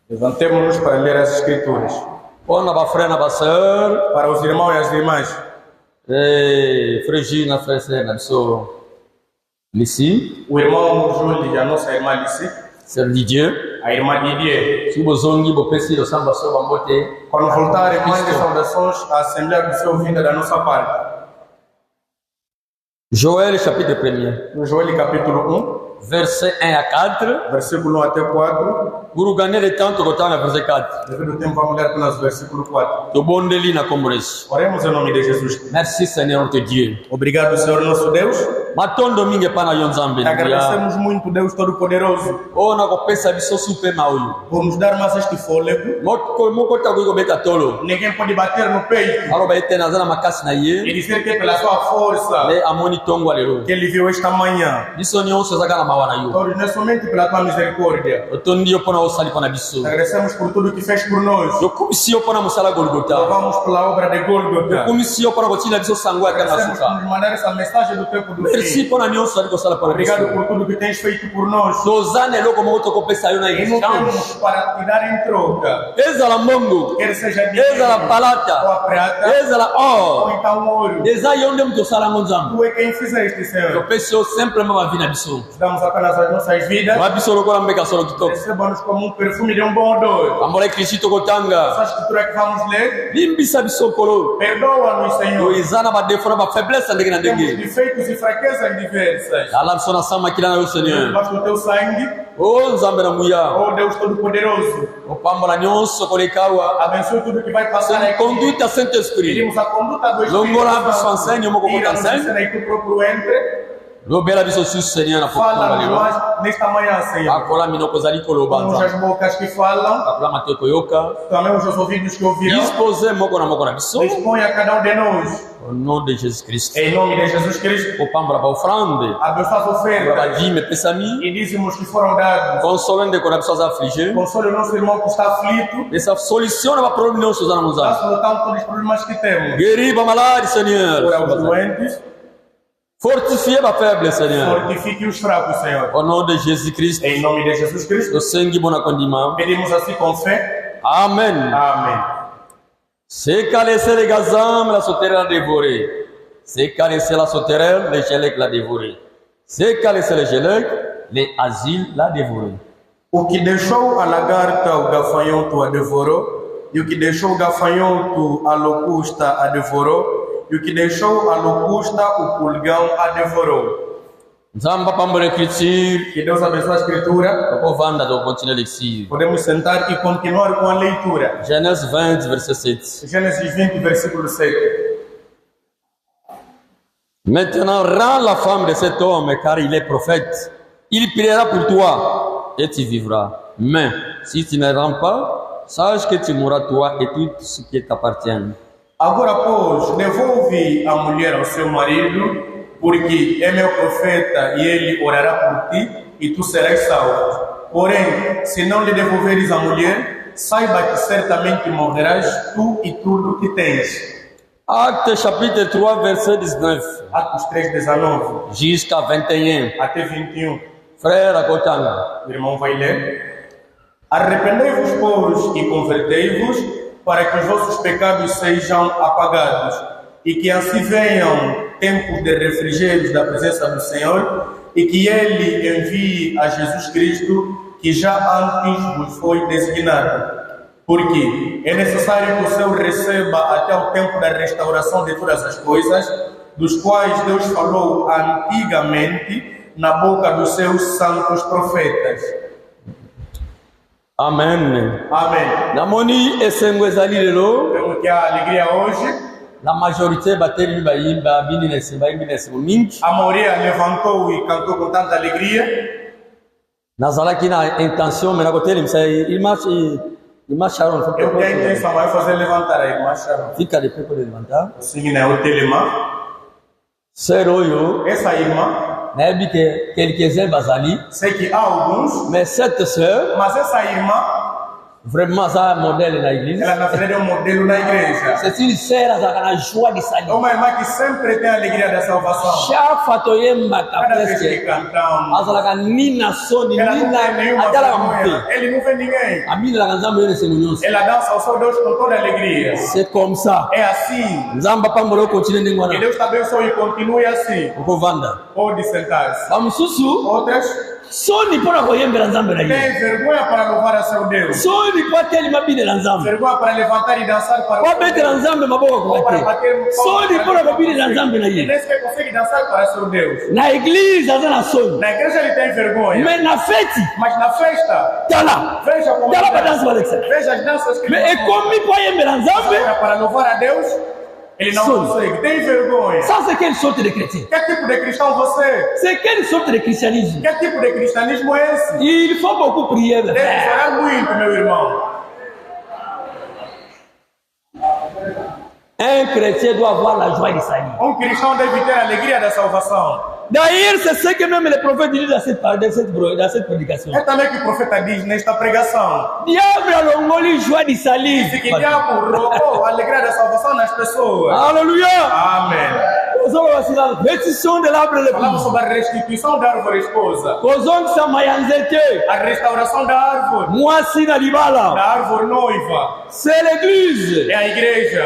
Levantemos-nos para ler as Escrituras. Para os irmãos e as irmãs. O irmão Júlio e a nossa irmã Lissi. A irmã Didier. Quando voltarem mais de saudações, a Assembleia do Senhor vinda da nossa parte. Joël chapitre 1er. No Joël capítulo 1. Verset 1 à 4. Versículo 1 até 4. Pour gagner le temps, tu retournes à verset 4. Devido ao tempo, vamos ler apenas o versículo 4. Tu bon deli na comores. Oremos em nome de Jesus. Merci Seigneur notre Dieu. Obrigado, Senhor nosso Deus. Maton domingue pana yonzambe. Agradecemos muito, Deus Todo-Poderoso. Oh, na kopesa biso super mauyo. Por nos dar mais este fôlego. Moko tago beta tolo. Ninguém pode bater no peito. Alo ba etena zana makasi na ye. E dizer que pela sua força. Le amoni tongo alero. Que ele viu esta manhã. Biso nyonso zaka na mawana yo. Todos nesse momento pela tua misericórdia. Otondi yo pona osali pona biso. Agradecemos por tudo que fez por nós. Yo kumisi yo pona musala Golgotha. Louvamos pela obra de Golgotha. Yo kumisi yo pona kotina biso sango ya kana suka. Agradecemos por mandar essa mensagem do tempo do fim. Merci pona nyonso ali kosala pona biso. Obrigado por tudo que tens feito por nós. Tozane loko moko tokopesa yo na exchange. E não temos para te dar em troca. Ezala mongo. Quer seja dinheiro. Ezala palata. Ou a prata. Ezala or. Ou então ouro. Eza yonde mto sala ngonzambo. Tu é quem fizeste, Senhor. Eu peço sempre ma vida biso. Damos apenas as nossas vidas. Wa biso lokola mbeka solo kitoko. Receba-nos como um perfume de um bom odor. Amore Cristo kotanga. Essa escritura que vamos ler. Limbisa biso kolo. Perdoa-nos, Senhor. Izana ba defora ba faiblesse ndenge na ndenge. Temos defeitos e fraquezas diversas. Allah sona sama kila na Senhor. Basta o teu sangue. Oh, Nzambe na muya. Oh, Deus Todo-Poderoso. O pambola nyonso kolekawa. Abençoe tudo que vai passar aqui. Conduta Saint-Esprit. Pedimos a conduta do Espírito. Longora biso enseigne mo ko enseigne. Ensina aí tu próprio entre. Lobela biso sus Seigneur na fala nós nesta manhã, Senhor. Akola minoko zali kolobanza. Temos as bocas que falam. Akola mateko yoka. Também os ouvidos que ouvirão. Disposez moko na biso. Dispõe a cada um de nós. Au nom de Jésus Christ. Em nome de Jesus Cristo. O pambra ba ofrande. Abençoa as ofertas. Ba dime pesami. E dízimos que foram dados. Consolando de corações afligidos. Console o nosso irmão que está aflito. Essa soluciona ba problema não usando nos anos. Solução todos os problemas que temos. Guéri ba malade, Senhor. Cura os doentes. Fortifiez ma faible, Seigneur. Fortifie os fracos, Senhor. Au nom de Jésus Christ. Em nome de Jesus Cristo. O sangue bon condiment. Pedimos assim com fé. Amen. Amém. C'est calessé les gazam, la sauterelle l'a dévoré. C'est calessé la sauterelle, les gelec l'a dévoré. C'est calessé les gelec, les asiles l'a dévoré. O que deixou a lagarta, o gafanhoto a devorou. E o que deixou o gafanhoto, a locusta a devorou. E o que deixou a locusta, o pulgão a devorou. Que Deus abençoe a escritura. Podemos sentar e continuar com a leitura. Gênesis 20, verset 7. Gênesis 20, versículo 7. Maintenant, rends la femme de cet homme, car il est prophète. Il priera pour toi et tu vivras. Mais si tu ne rends pas, sache que tu mourras toi et tout ce qui t'appartient. Agora, pois, devolve a mulher ao seu marido, porque é meu profeta e ele orará por ti e tu serás salvo. Porém, se não lhe devolveres a mulher, saiba que certamente morrerás tu e tudo que tens. Actes chapitre 3, verset 19. Atos 3, 19. Jusqu'à 21. Até 21. Frère Akotanga. O irmão vai ler. Arrependei-vos, pois, e convertei-vos, para que os vossos pecados sejam apagados e que assim venham tempos de refrigério da presença do Senhor e que Ele envie a Jesus Cristo, que já antes vos foi designado. Porque é necessário que o Senhor receba até o tempo da restauração de todas as coisas, dos quais Deus falou antigamente na boca dos seus santos profetas. Amen. Amém. Namoni esengo ezali lelo. Temos que a alegria hoje. La majorité bateli baimba bini nesse mingi. A maioria levantou e cantou com tanta alegria. Nazalaki na intention mais na côté il marche Sharon. Eu tenho a intenção de fazer levantar a irmã Sharon. Fica de pé para levantar. Sim, né? O telema. Seroyo. Essa irmã. Nabi que quelques-uns bazali. Sei que há alguns. Mais cette sœur. Mas essa irmã Vraiment, ça un modèle na église. Ela na verdade é um modelo na igreja. C'est une sœur à la joie de É salut. uma irmã que sempre tem a alegria da salvação. Chaque fois que yemba Cada vez que presque, cantamos, azalaka nina soni ela não tem nina nenhuma atala vergonha. mpe. Ele não vê ninguém. Amina la nzambe yone semunyoso. Ela dança ao seu Deus com toda a alegria. C'est comme ça. É assim. Nzamba pambolo continue Que ndingwana. Deus te abençoe e continue assim. Ukovanda. Pode sentar-se. Bamususu Outras soni pona koyembela nzambe na ye. têm vergonha para louvar a seu Deus. Soni po teli mabinela nzambe. Vergonha para levantar e dançar para Po o betela nzambe maboko ou para kubate. bater palmas Soni para pona Deus. kobinela nzambe na E ye. nem sequer consegue dançar para seu Deus. Na église aza na soni. Na igreja ele tem vergonha. Mais na fête, Mas na festa, tala. veja como Tala ele ba danse dança. ba Alexa. Veja as danças que Mais ele e komi po yembela nzambe. para louvar a Deus, ele não Sonho. consegue. Tem vergonha. Ça c'est quelle sorte de chrétien? Que tipo de cristão você é? C'est quelle sorte de christianisme? Que tipo de cristianismo é esse? Il faut beaucoup prier. Deve orar muito, meu irmão. Un chrétien doit avoir la joie du salut. Cristão deve ter a alegria da salvação. D'ailleurs, c'est ce que même les prophètes disent dans cette prédication. É também que o profeta diz nesta pregação. Diable a longoli joie du salut. Diz que diabo roubou a alegria da salvação nas pessoas. Alléluia. Amém. Restitution de l'arbre de Falamos vie. sobre a restituição da árvore esposa. Kozong sa mayanzete. A restauração da árvore. Mwasi na Da libala. árvore noiva. C'est l'église. É a igreja.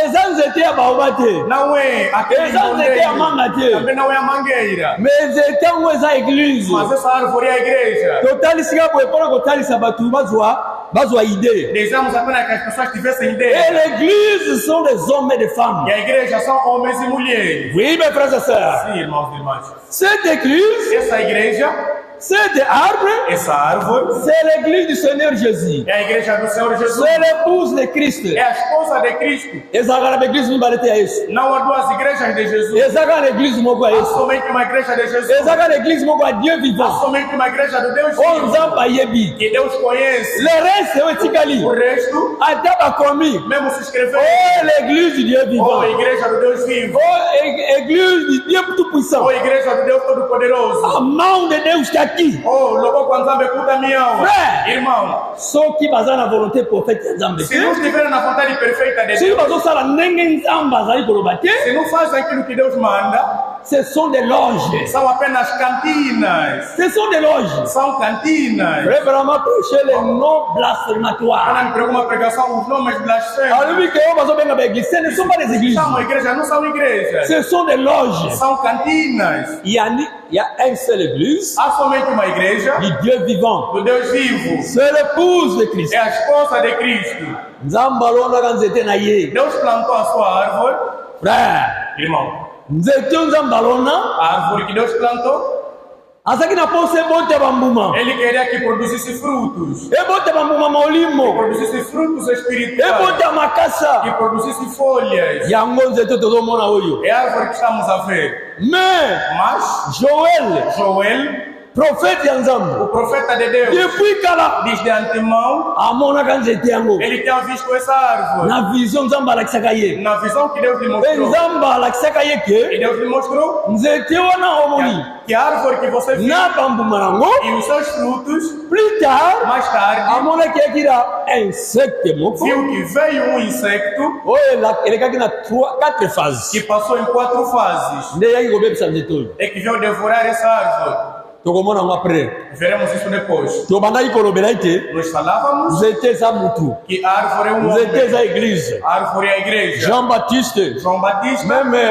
Ezanzete ya baobate. Não é aquele Ezanzete ya monteiro. mangate. Também não é a mangueira. Mais etango eza église. Mas essa árvore é a igreja. Totalisika boye mpona kotalisa bato bazwa idée. Desejamos apenas que as pessoas tivessem Et ideia. l'église sont des hommes et des femmes. E a igreja são homens e mulheres. Oui, mes frères et sœurs. Sim, irmãos e irmãs. Cette église, Essa igreja, cet arbre, essa árvore, c'est l'église du Seigneur Jésus. é a igreja do Senhor Jesus. C'est l'épouse de Christ. É a esposa de Cristo. Ezaka na église mibale ya Yesu. Não há duas igrejas de Jesus. Ezaka na église moko ya Há Yesu. somente uma igreja de Jesus. Ezaka na église moko ya Dieu Há vivant. somente uma igreja do Deus Oyo vivo. Nzambe ayebi. Que Deus conhece. Le reste oyo etikali. O resto, Ata bakomi. mesmo se escrever, Oh, l'église du Dieu ou vivant. a igreja do Deus vivo, Oh, église du Dieu tout-puissant. ou a igreja do Deus Todo-Poderoso. A mão de Deus está aqui. Oh, louvou com Nzambe kuta mião. Frère. Irmão, Soki baza na volonté prophète ya Nzambe se não te. estiver na vontade perfeita de Si Deus, bazosala ndenge Nzambe azali koloba te, se não faz aquilo que Deus manda, ce sont des loges. são apenas cantinas. Ce sont des loges. São cantinas. Je vais vraiment prêcher les noms blasphématoires. Quando me pregou uma pregação, os nomes blasfemos. Alors que on bazobenga ba église, ce ne sont pas des églises. São igrejas, não são igrejas. Ce sont des loges. São cantinas. Il y a une seule église Há somente uma igreja du Dieu vivant. do Deus vivo. C'est l'épouse de Christ. É a esposa de Cristo. Nzambe alondaka nzete na ye. Deus plantou a sua árvore. Frère, Irmão, nzete oyo Nzambe alona a árvore que Deus plantou, azalaki na mposa ebotela mbuma. Ele queria que produzisse frutos. Ebotela mbuma molimo. Produzisse frutos espirituais. Ebotela Que makasa. produzisse folhas. Yango nzete tozomona oyo. É a árvore que estamos a ver. Mais Mas Joël, Joel, prophète ya Nzambe, o profeta de Deus, depuis kala diz de antemão, amonaka nzete yango. ele tinha visto essa árvore. Na vision Nzambe alakisaka ye. Na visão que Deus lhe Mpe mostrou. Nzambe alakisaka ye E ke Deus lhe mostrou nzete wana omoni que a árvore que você viu na bambuma nango e os seus frutos, plus tard mais tarde, amonaki ekira insecte moko viu que veio um insecto oyo elekaki na 4 phases que passou em 4 fases. nde eyaki kobebisa nzete oyo E que veio devorar essa árvore. tokomona yango apres Veremos isso depois. tobandaki kolobela ete Nós falávamos nzete eza mutu, que a árvore é um nzete homem. eza église. A árvore é a igreja. Jean Baptiste João Batista, meme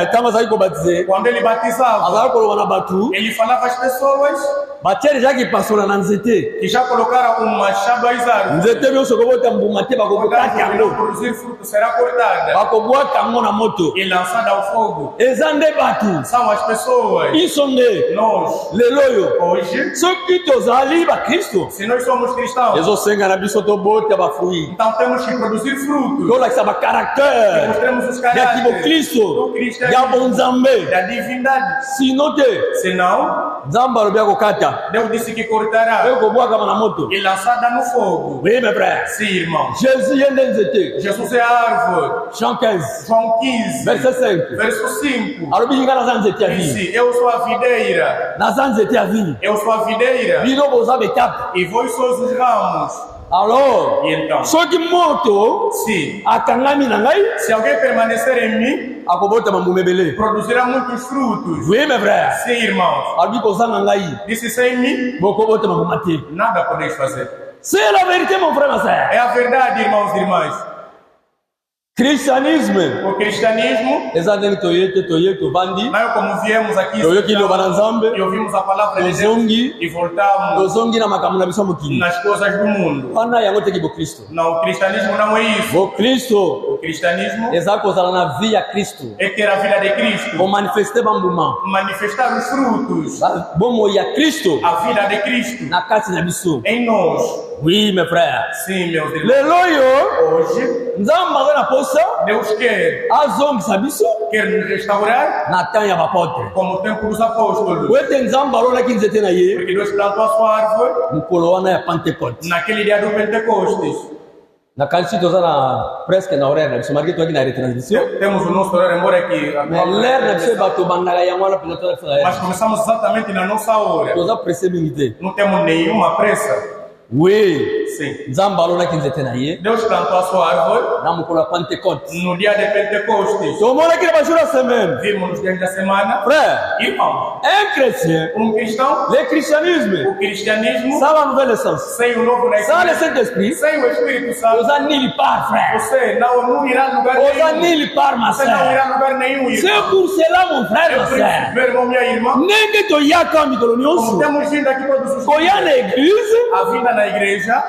ntango azalaki kobatize quando ele batizava, azalaki koloba na bato ele falava às pessoas batie dejaki pasola na nzete que já colocaram um machado às árvores. nzete nyonso kobota mbuma te Quando a bakobotaki árvore não yango produzir fruto, será cortada bakobwaka yango na moto. e lançada ao fogo. Eza nde bato São as pessoas. biso nde Nós, lelo oyo hoje, soki tozali bakristo se nós somos cristãos, ezosenga na biso tobota bafruit então temos que produzir frutos. tolakisa bacaractere Mostremos os ya caráteres kibokristo do ya cristianismo, bonzambe. da divindade. Sino te Senão, nzambe alobi akokata Deus disse que cortará ekobwakama na moto. e lançada no fogo. Oui mes frères, Sim, irmão. jésus ye nde nzete. Jesus é a árvore. Jean 15 João 15, verset 5 verso 5. alobi yinga naza nzete ya vini, Disse: Eu sou a videira. naza nzete ya vini, Eu sou a videira. bino boza betape. E vós sois os ramos. Alors, E então, soki moto se akangami na ngai, se alguém permanecer em mim, akobota mambume ebele. produzirá muitos frutos. Oui, mes frères. Sim, irmãos. Alobi kozanga ngai, Disse sem mim, bokobota mambuma te. nada podeis fazer. C'est la vérité, mon frère, ma sœur. É a verdade, irmãos e irmãs. Christianisme. O cristianismo, Eza ndenge toye tovandi, nós como viemos aqui toyoki liloba na e Nzambe, ouvimos a palavra de Deus tozongi, e voltamos tozongi na makambo na biso ya mokili. nas coisas do mundo. Wana yango teki bokristo. Não, o cristianismo não é isso. Bokristo O cristianismo eza kozala na vie ya Kristo, é ter a vida de Cristo, komanifeste bambuma manifestar os frutos, bomoi ya Kristo a vida de Cristo na kati na biso. em nós. Oui, mes frères. Sim, meus irmãos. Lelo oyo Hoje, Nzambe aza na posa Deus quer azongisa biso nos restaurar na temps ya bapotre. como o tempo dos apóstolos. Po ete Nzambe alonaki nzete na ye Porque Deus plantou a sua árvore mokolo wana ya Pentecote. naquele dia do Pentecostes. nakanisi toza na presque na horaire na biso marke toyaki na retransmission Temos o nosso horário, embora aqui. mais l'aire na biso bato bandaka yango wana mpenza toza Mas fera começamos exatamente na nossa hora. toza presse mingi te. Não temos nenhuma pressa. Oui, Sim. Nzambe alonaki nzete na ye Deus plantou a sua árvore na mokolo ya Pentecote. no dia de Pentecostes. tomonaki na bajour ya semaine. Vimos nos dias da semana. Frère, Irmão, un chrétien, cristão, le christianisme, o cristianismo, sans la nouvelle essence, sem o novo sans le nascimento, Saint-Esprit, sem o Espírito Santo, oza nulle part, frère. você não irá a lugar Oza nenhum. nulle part, ma Você não sœur. irá a lugar nenhum, C'est irmão. pour cela, mon frère, É ma por isso, sœur. meu irmão, minha irmã, Ndenge toyaka mikolo como nyonso, temos vindo aqui todos os koya na dias, église, a vinda na igreja,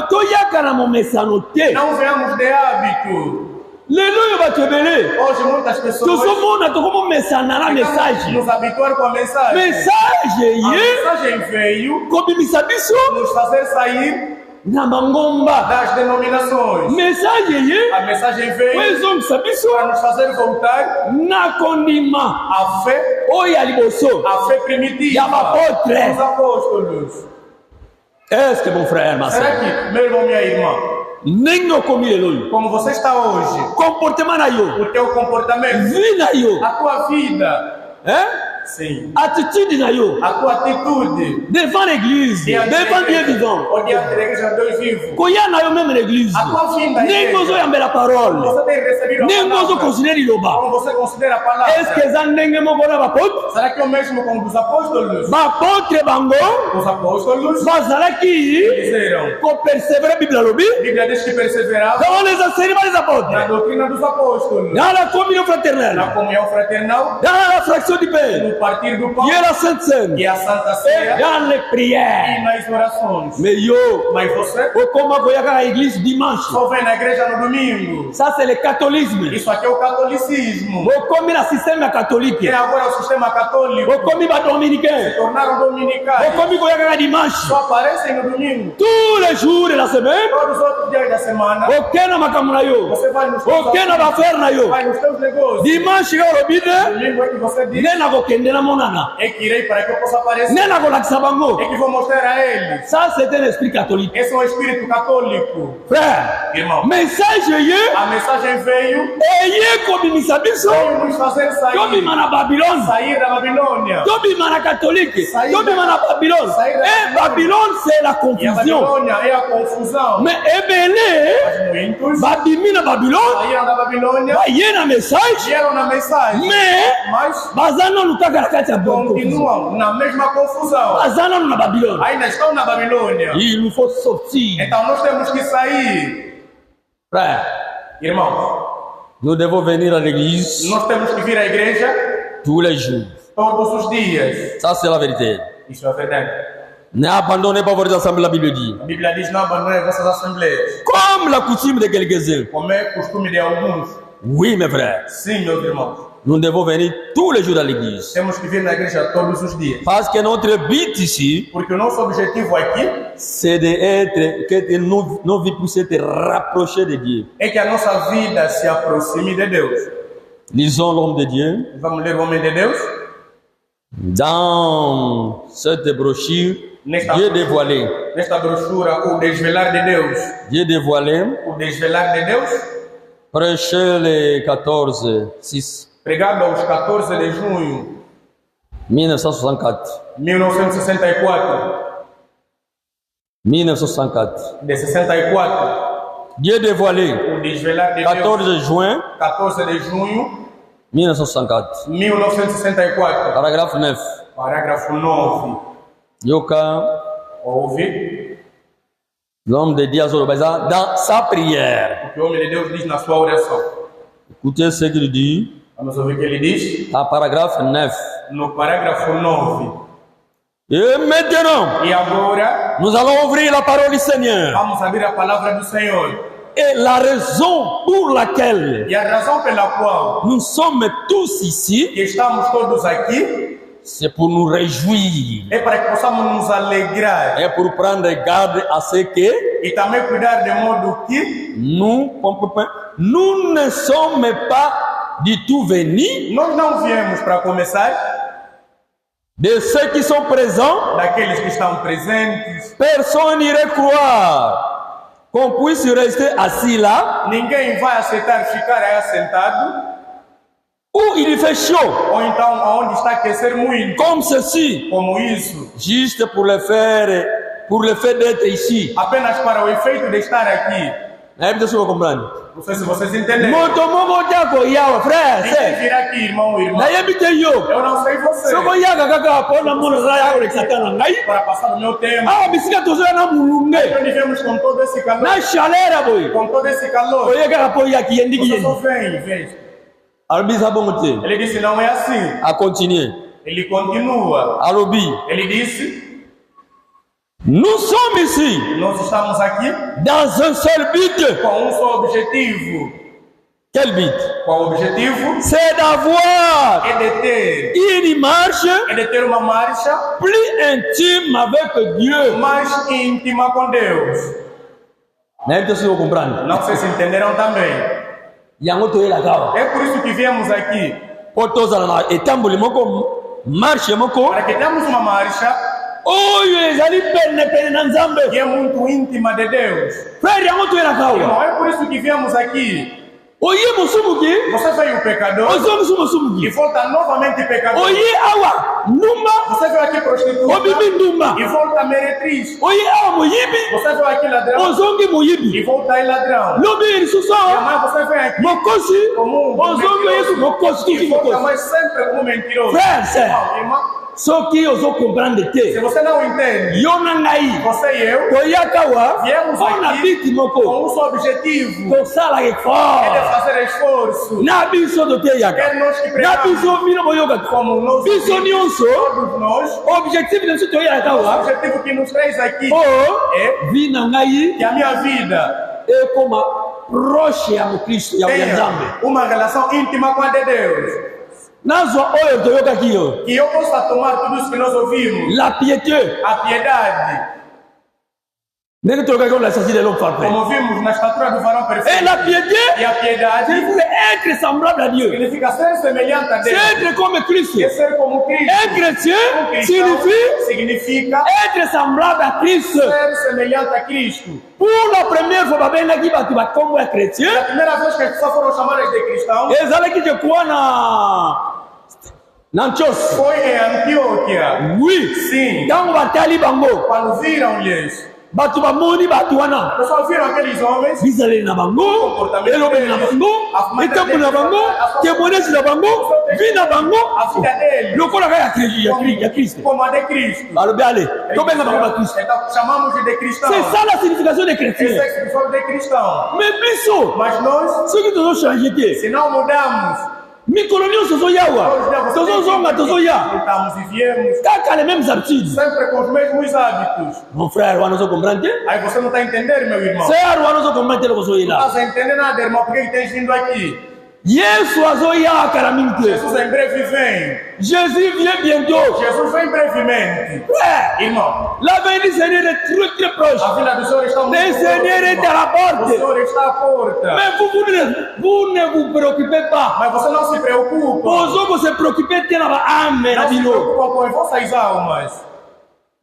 toyaka na momesano te. não venhamos de hábito. Lelo oyo bato ebele Hoje muitas pessoas tozomona tokomomesana na message. nos habituar com a mensagem. Message A ye mensagem veio kobimisa biso nos fazer sair na bangomba. das denominações. Message ye A mensagem oyo veio ezongisa biso para nos fazer voltar na kondima à fé, oyo ya liboso à fé primitiva ya bapotre. dos apóstolos. Est-ce que mon frère, ma Será soeur, que, meu irmão, minha irmã, ndenge okomi lelo oyo, como você está hoje, comportement na yo, o teu comportamento, vie na yo, a tua vida, sim, attitude na yo, a tua atitude, devant l'église, devant Dieu vivant, ou diante da igreja de Deus vivo, koya na yo même l'église, a tua vinda à ndenge igreja, ozoyambela como parole, você tem recebido a ndenge palavra, ozokonsidere liloba. como você considera a palavra. Est-ce que eza ndenge moko na bapotre? Será que é o mesmo como dos apóstolos? Bapotre bango Os apóstolos bazalaki disseram, kopersevere Bible alobi a Bíblia diz que perseveravam dans les enseignements des na apôtres, doutrina dos apóstolos, dans la communion na fraternelle, comunhão fraternal, dans la fraction du pain, no partir do pão et la Sainte Seine, e a Santa et Ceia dans les e prières. nas orações. Mais yo, Mas você okoma koyaka na église dimanche. só vem na igreja no domingo. Ça c'est le catholisme. Isso aqui é o catolicismo. Okomi na système ya Que catholique. agora é o sistema católico. Okomi ba dominicain. Tornaram dominicais. Okomi koyaka na dimanche. Só aparecem no domingo. Tous les jours de la semaine, Todos os outros dias da semana. oke na makambo na yo. Você vai nos teus Oke na bafere na yo. vai nos teus negócios. Dimanche ka olobi te, Domingo é que você diz nde nakokende na monana. é que irei para que eu possa aparecer. Nde nakolakisa bango. É que vou mostrar a eles. Ça c'est un esprit catholique. Esse é um espírito católico. Frère, Irmão, message ye a mensagem veio eye kobimisa biso para nos fazer tobima sair. na Babylone. Sair da Babilônia. Tobima na catholique. Sair Tobima na Babylone. sair da Et Babylone c'est la E a confusion. Babilônia é a confusão. Mais ebele Mas muitos babimi na Babylone saíram da Babilônia, baye na message vieram na mensagem, mais mas baza nanu kaka na kati ya confusion. continuam na mesma confusão. Baza nanu na Babylone. Ainda estão na Babilônia. Il nous faut sortir. Então nós temos que sair. Frère, Irmãos, nous devons venir à l'église nós temos que vir à igreja tous les jours. todos os dias. Ça c'est la vérité. Isso é verdade. N'abandonnez pas vos assemblées, la Bible dit. A Bíblia diz: não abandonem vossas assembleias, Comme la coutume de quelques-uns. como é costume de alguns. Oui, mes frères. Sim, meus irmãos. Nous devons venir tous les jours à l'église. Temos que vir na igreja todos os dias. Parce que notre but ici, Porque o nosso objetivo aqui c'est que nos vies puissent être rapprochées de Dieu. é que a nossa vida se aproxime de Deus. Lisons l'homme de Dieu. Vamos ler o homem de Deus? Dans cette brochure, Dieu dévoilé. Nesta brochura, o desvelar de Deus. Dieu dévoilé. O desvelar de Deus, Prêchez le 14-6. pregado aos 14 de junho 1964. de 1964. 1964. de 64. Dieu dévoilé. O desvelar de 14 Deus, juin 14 de junho 1964. 1964. Paragraphe 9. Parágrafo 9. Yoka, Ouve l'homme de Dieu Azorobeza, dans sa prière. o que o homem de Deus diz na sua oração. Écoutez ce qu'il dit. Vamos ouvir o que ele diz À paragraphe 9. no parágrafo 9. Et maintenant, E agora, nous allons ouvrir la parole du Seigneur. vamos abrir a palavra do Senhor. Et la raison pour laquelle E a razão pela qual nous sommes tous ici, que estamos todos aqui c'est pour nous réjouir é para que possamos nos alegrar et pour prendre garde à ce que e também cuidar de modo que nous ne sommes pas du tout venus nós não viemos para começar de ceux qui sont présents. daqueles que estão presentes. Personne n'irait croire qu'on puisse rester assis là Ninguém vai aceitar ficar aí assentado où il fait chaud, ou então aonde está a aquecer muito, comme ceci, como isso, juste pour le fait d'être ici. apenas para o efeito de estar aqui. Aí você vai compreender. Não sei se vocês entendem. Moto mogo jako yawa frère, Ninguém c'est. vir aqui, irmão, irmã. Na yebite yo. Eu não sei você. Soko yaga kaka pona mona raya ore satana ngai. Para passar o meu tempo. Ah, bisika tozo na mulunge. Nós vivemos com todo esse calor. Na chaleur boy. Com todo esse calor. Oye kaka po yaki yendi Você yendi. só vem. Albisa bongote. Ele disse, não é assim. A continuer. Ele continua. Alobi. Ele disse, Nous sommes ici nós estamos aqui dans un seul but. com um só objetivo. Quel but? Qual o objetivo? C'est d'avoir É de ter. une marche É de ter uma marcha plus intime avec Dieu. mais íntima com Deus. Não é você compreende? Não sei se entenderam também. Yango to ela kawa. É por isso que viemos aqui. Potoza na etambuli moko marche moko. Para que tenhamos uma marcha Oyo ezali pene na Nzambe. que é muito íntima de Deus. Frère yango to ela kawa. Irmão, é por isso que viemos aqui. Oye musumuki. Você veio pecador Ozo e musumuki. volta novamente pecador. Oye awa ndumba. Você veio aqui prostituta Obibi ndumba. e volta meretriz. Oye awa muyibi. Você veio aqui ladrão Ozongi e muyibi. volta aí ladrão. Lobi E lisuso. amanhã você vem aqui Mokosi. como um Ozongi yesu mokosi e tuki volta mokosi. mais sempre como mentiroso. Frère, c'est. Irmão, Soki ozo comprendre se te. você não entende, Yo na ngai. você e eu Toyakawa. viemos Ona aqui biti moko. com um só objetivo. Tosala É de effort. fazer esforço. Na biso do te yaka. É nós que Na pregamos biso mino boyoka. como nós Biso nyonso. todos nós. Objectif de ce O toyakawa. objetivo que nos traz aqui Oh. é Vi na ngai. que a minha vida E como proche ya Kristo ya Nzambe. tenha uma relação íntima com a de Deus. Nazo oyo toyoka kiyo. Que eu possa tomar tudo isso que nós ouvimos. La piété. A piedade, Nene toyoka kiyo la sasi de l'homme parfait. como vimos na estatura do varão Et perfeito. la piété, E a piedade c'est pour être semblable à Dieu. significa ser semelhante a C'est Deus. être comme Christ. É ser como Cristo. Un chrétien Um cristão signifie significa être semblable à Christ. ser semelhante a Cristo. Pour la première fois, babengaki bato bakombo ya É chrétien. a primeira vez que as pessoas foram chamadas de cristãos Ezalaki je crois na Antioche. foi em Antioquia. Oui. Sim. Ntango batali bango, Quando viram-lhes, bato bamoni bato wana. as pessoas viram aqueles homens, Bizaleli na bango, elobeli na bango, etambo na bango, témoignage na bango, vi na bango. a vida deles, Lokola kaka ya Christ. como a de Cristo. Balobi ale, tobenga bango ba Christ. Então, chamamos de cristãos. C'est ça la signification de Essa é chrétien. a expressão de cristão. Mais biso, Mas nós, soki tozochanger te, se não mudamos, mikolo nyonso tozoyawa, tozozonga tozoya, voltamos e viemos kaka les mêmes habitudes. sempre com os mesmos hábitos. Mon frère wana ozokomprendre te, Aí você não está entendendo, meu irmão. sœur wana ozokomprendre te Não lokozoyela. está entendendo nada, irmão, porque que tens vindo aqui. Yesu azoya kala mingi te. Jesus em breve vem. Jésus vient bientôt. Jesus vem brevemente. Frère, Irmão, la venue du Seigneur est très proche. a vida do Senhor está muito Le Seigneur est à la O porte. Senhor está à porta. Mais vous ne vous préoccupez pas. Mas você não se preocupa. Vos hommes se préoccupent de la âme, la Não se bino. preocupa com as vossas almas.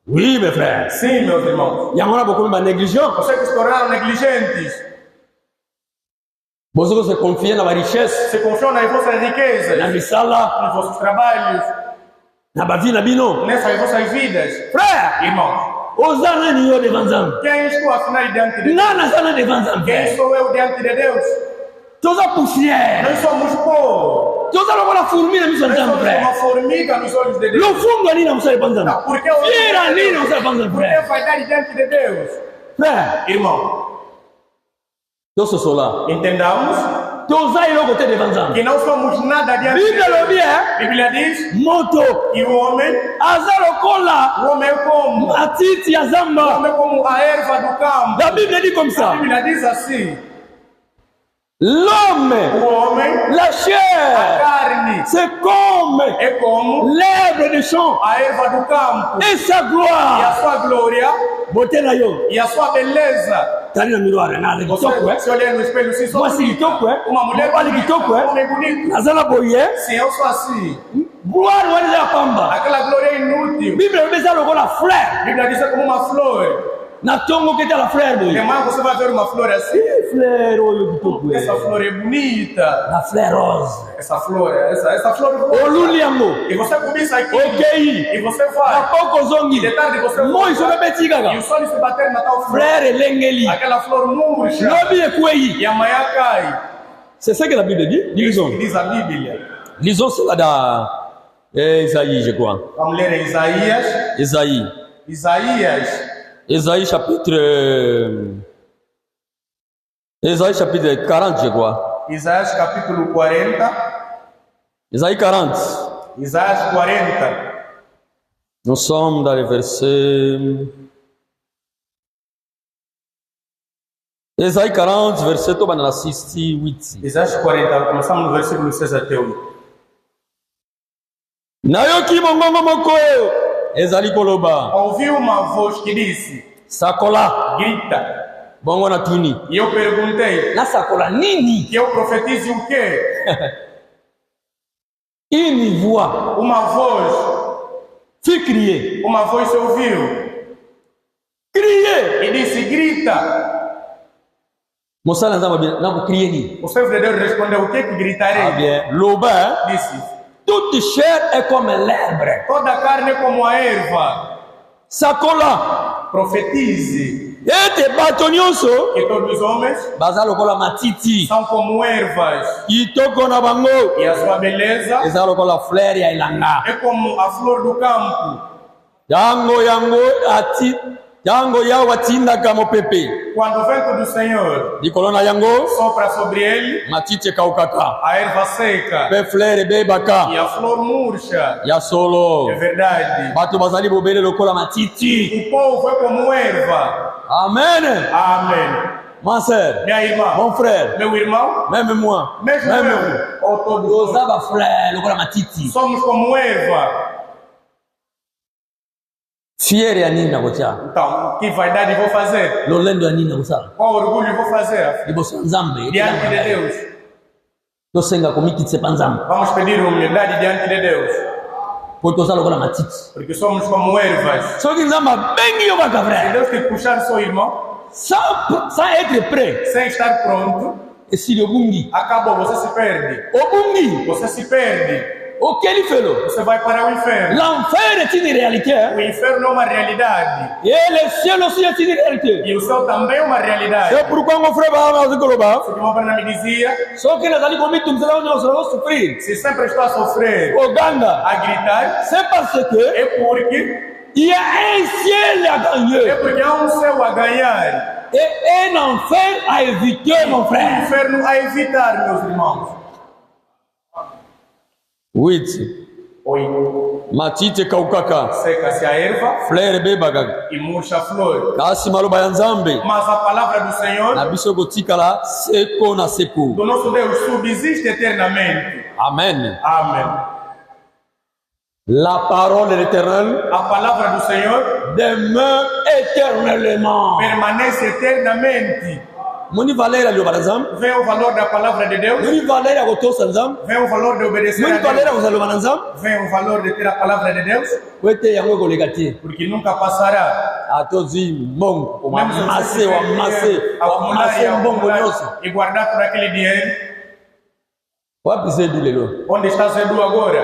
Oui, mes frères. Sim, meus irmãos. Yango na beaucoup de négligence. Vocês que se tornaram negligentes. Vos hommes se confient dans la richesse, Se confiam nas vossas riquezas, na misala, nos vossos trabalhos, na bavi na bino. nessas vossas vidas. Frère, Irmão, Ozana ni yo devant Nzambe. Quem estou afinal diante de Deus? Nana sana devant Nzambe. Quem sou eu diante de Deus? Toza poussière. Nós somos pó. Toza lokola fourmi na miso Nós Nzambe somos frère. uma formiga nos olhos de Deus. Lofungo ani na musala panza. Por que eu Fiera ni na musala panza Por que frère. vaidade diante de Deus? Frère, Irmão, tozo sola. entendamos Toza iloko te devant Nzambe. que não somos nada diante de Bíblia Deus. lobi A Bíblia diz moto que o homem aza lokola é como matiti ya o zamba. homem é como a erva do campo. La Bible dit comme A ça. Bíblia diz assim: L'homme, o homem, la a chair, carne, c'est comme é como l'herbe de champ a erva do campo. et sa E a gloire. sua glória Beauté na yo. e a sua beleza. Tani na miroir na le kitoko Você se olhar no espelho, se sou Moi si kitoko uma mulher Moi bonita, kitoko um homem bonito. Nazala boye. Se eu sou assim, Gloire wani za pamba. aquela glória é inútil. Bible beza lokola A fleur. Bíblia diz que é como uma flor. Na tongo keta la fleur boye. Irmão, você vai ver uma flor assim. Fleur oyo kitoko. Essa flor é bonita. La fleur rose. Essa flor, essa flor. Oluli yango. E você começa aqui. Okei. E você vai. Apoko zongi. De tarde você Moi so volta. beti E gaga. o sol se bater na tal flor. Fleur elengeli. Aquela flor murcha. Lobi ekwei. E amanhã cai. C'est ça que la Bible dit. Isso Lisons. que diz a Bíblia. Lisons cela dans Isaïe, je crois. Vamos ler em Isaías. Isaïe. Isaías. Isaïe chapitre 40, je crois. Isaías capítulo 40. Isaïe 40. Isaías 40. Nous sommes dans le verset. Isaïe 40, verset 68. Isaías 40. Começamos no versículo 6 até 8. Nayoki mongongo moko ezali koloba. Ouvi uma voz que disse: Sakola. grita. Bongo na tuni. E eu perguntei: Na sakola nini? que eu profetize o quê? Une voix. Uma voz. Fut crier. Uma voz se ouviu. Crier. E disse: grita. Mosala nzamba na crier ni. O servo de Deus respondeu: o que Ah gritarei? bien. Loba. Disse: Toute chair est comme l'herbe. toda carne é como a erva. Sakola. Profetize Ete bato nyonso que todos os homens baza lokola matiti. são como ervas. Kitoko na bango E a sua beleza eza lokola fleur ya elanga. é como a flor do campo. Yango yawe atindaka mopepe. Quando o vento do Senhor Likolo na yango sopra sobre ele, matiti ekaukaka. a erva seca Pe fleur e ebebaka. a flor murcha. Ya solo. É verdade. Bato bazali bobele lokola matiti. O povo é como erva. Amen. Amém. Ma sœur, Minha irmã, mon frère, meu irmão, même moi, mesmo même eu, ou todos nós, ozaba fleur lokola matiti. somos como erva. Fiere ya nini nakotia? Então, que vaidade vou fazer? Lolendo ya nini nakosala? Qual orgulho vou fazer? Liboso ya Nzambe. Diante de Deus. Tosenga komikitse pa Nzambe. Vamos pedir humildade diante de Deus. Po tozala lokola matiti. Porque somos como ervas. Soki Nzambe abengi yo kaka Se frère, Deus te puxar seu irmão, sans être prêt, sem estar pronto, esili obungi. acabou, você se perde. Obungi. Você se perde. Okeli felo. Você vai para o inferno. L'enfer est une réalité. O inferno é uma realidade. Et le ciel aussi est une réalité. E o céu também é uma realidade. C'est pourquoi mon frère Bahama Azikoloba, O que meu pai me dizia, soki nazali komitumzela onyo osala souffrir. se sempre estou a sofrer, Oganda, a gritar, c'est parce que é porque il y a un ciel à é gagner porque há um céu a ganhar. et un enfer à éviter, mon Um frère. inferno a evitar, meus irmãos. 8. Oi, Matite kaukaka, seca-se a erva fleur bebaka. e murcha a flor. Kasi maloba ya Nzambe, Mas a palavra do na Senhor, biso kotikala seko na seko. do nosso Deus, subsiste eternamente. Amen. Amém. La parole de l'Éternel A palavra do Senhor demeure éternellement. permanece eternamente. Moni valeur aliyo banzambe, Vem o valor da palavra de Deus, moni valeur ya kotosa Nzambe, vem o valor de obedecer moni a valeur ya Deus, kozaloba na Nzambe, vem o valor de ter a palavra de Deus, wete yango ekoleka te. porque nunca passará. Atozwi mbongo, Mesmo se wamase, você wamase, acumular wamase mbongo acumular nyonso. e guardar por aquele dinheiro, Wapi zedu lelo? onde está sendo agora?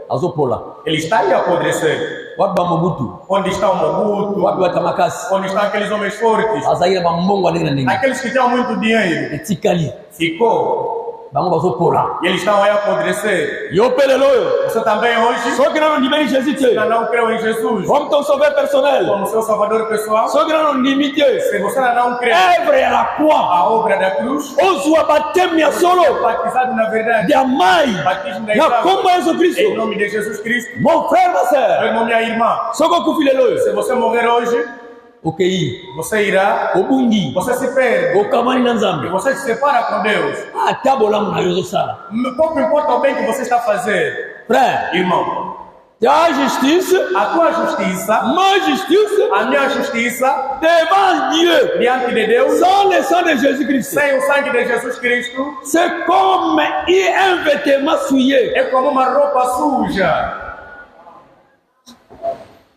Azopola. Ele está aí a apodrecer. Wapi ba Mobutu? Onde está o Mobutu? Wapi Watamakasi? Onde estão aqueles homens fortes? Azaira ba mbongo alinga ninga. Aqueles que tinham muito dinheiro. Etikali. Ficou. Bango bazo pora. E eles estão aí a apodrecer. Yo peleloyo. Você também hoje Só que não nimeni Jésus te. não creu em Jesus Como ton sauveur personnel. como seu salvador pessoal. Só que não nimite. Se você não crê Œuvre à la croix. a obra da cruz, Ozwa batemia solo. batizado na verdade, De amai. batismo da Na igreja, kombo Yesu em Kristo. nome de Jesus Cristo, Mon frère, ma meu sœur. irmão, minha irmã, Só que kufileloyo. se você morrer hoje, Okay. você irá, Obungi. você se perde Okamani na e Nzambe. você se separa com Deus. Ah, tabola na yozo sala. Pouco importa o bem que você está fazendo, Frère, irmão. ta justice, A tua justiça, ma justice, a minha justiça, devant Dieu, diante de Deus, sans le sang de Jésus-Christ, sem o sangue de Jesus Cristo, c'est comme un vêtement souillé. é como uma roupa suja.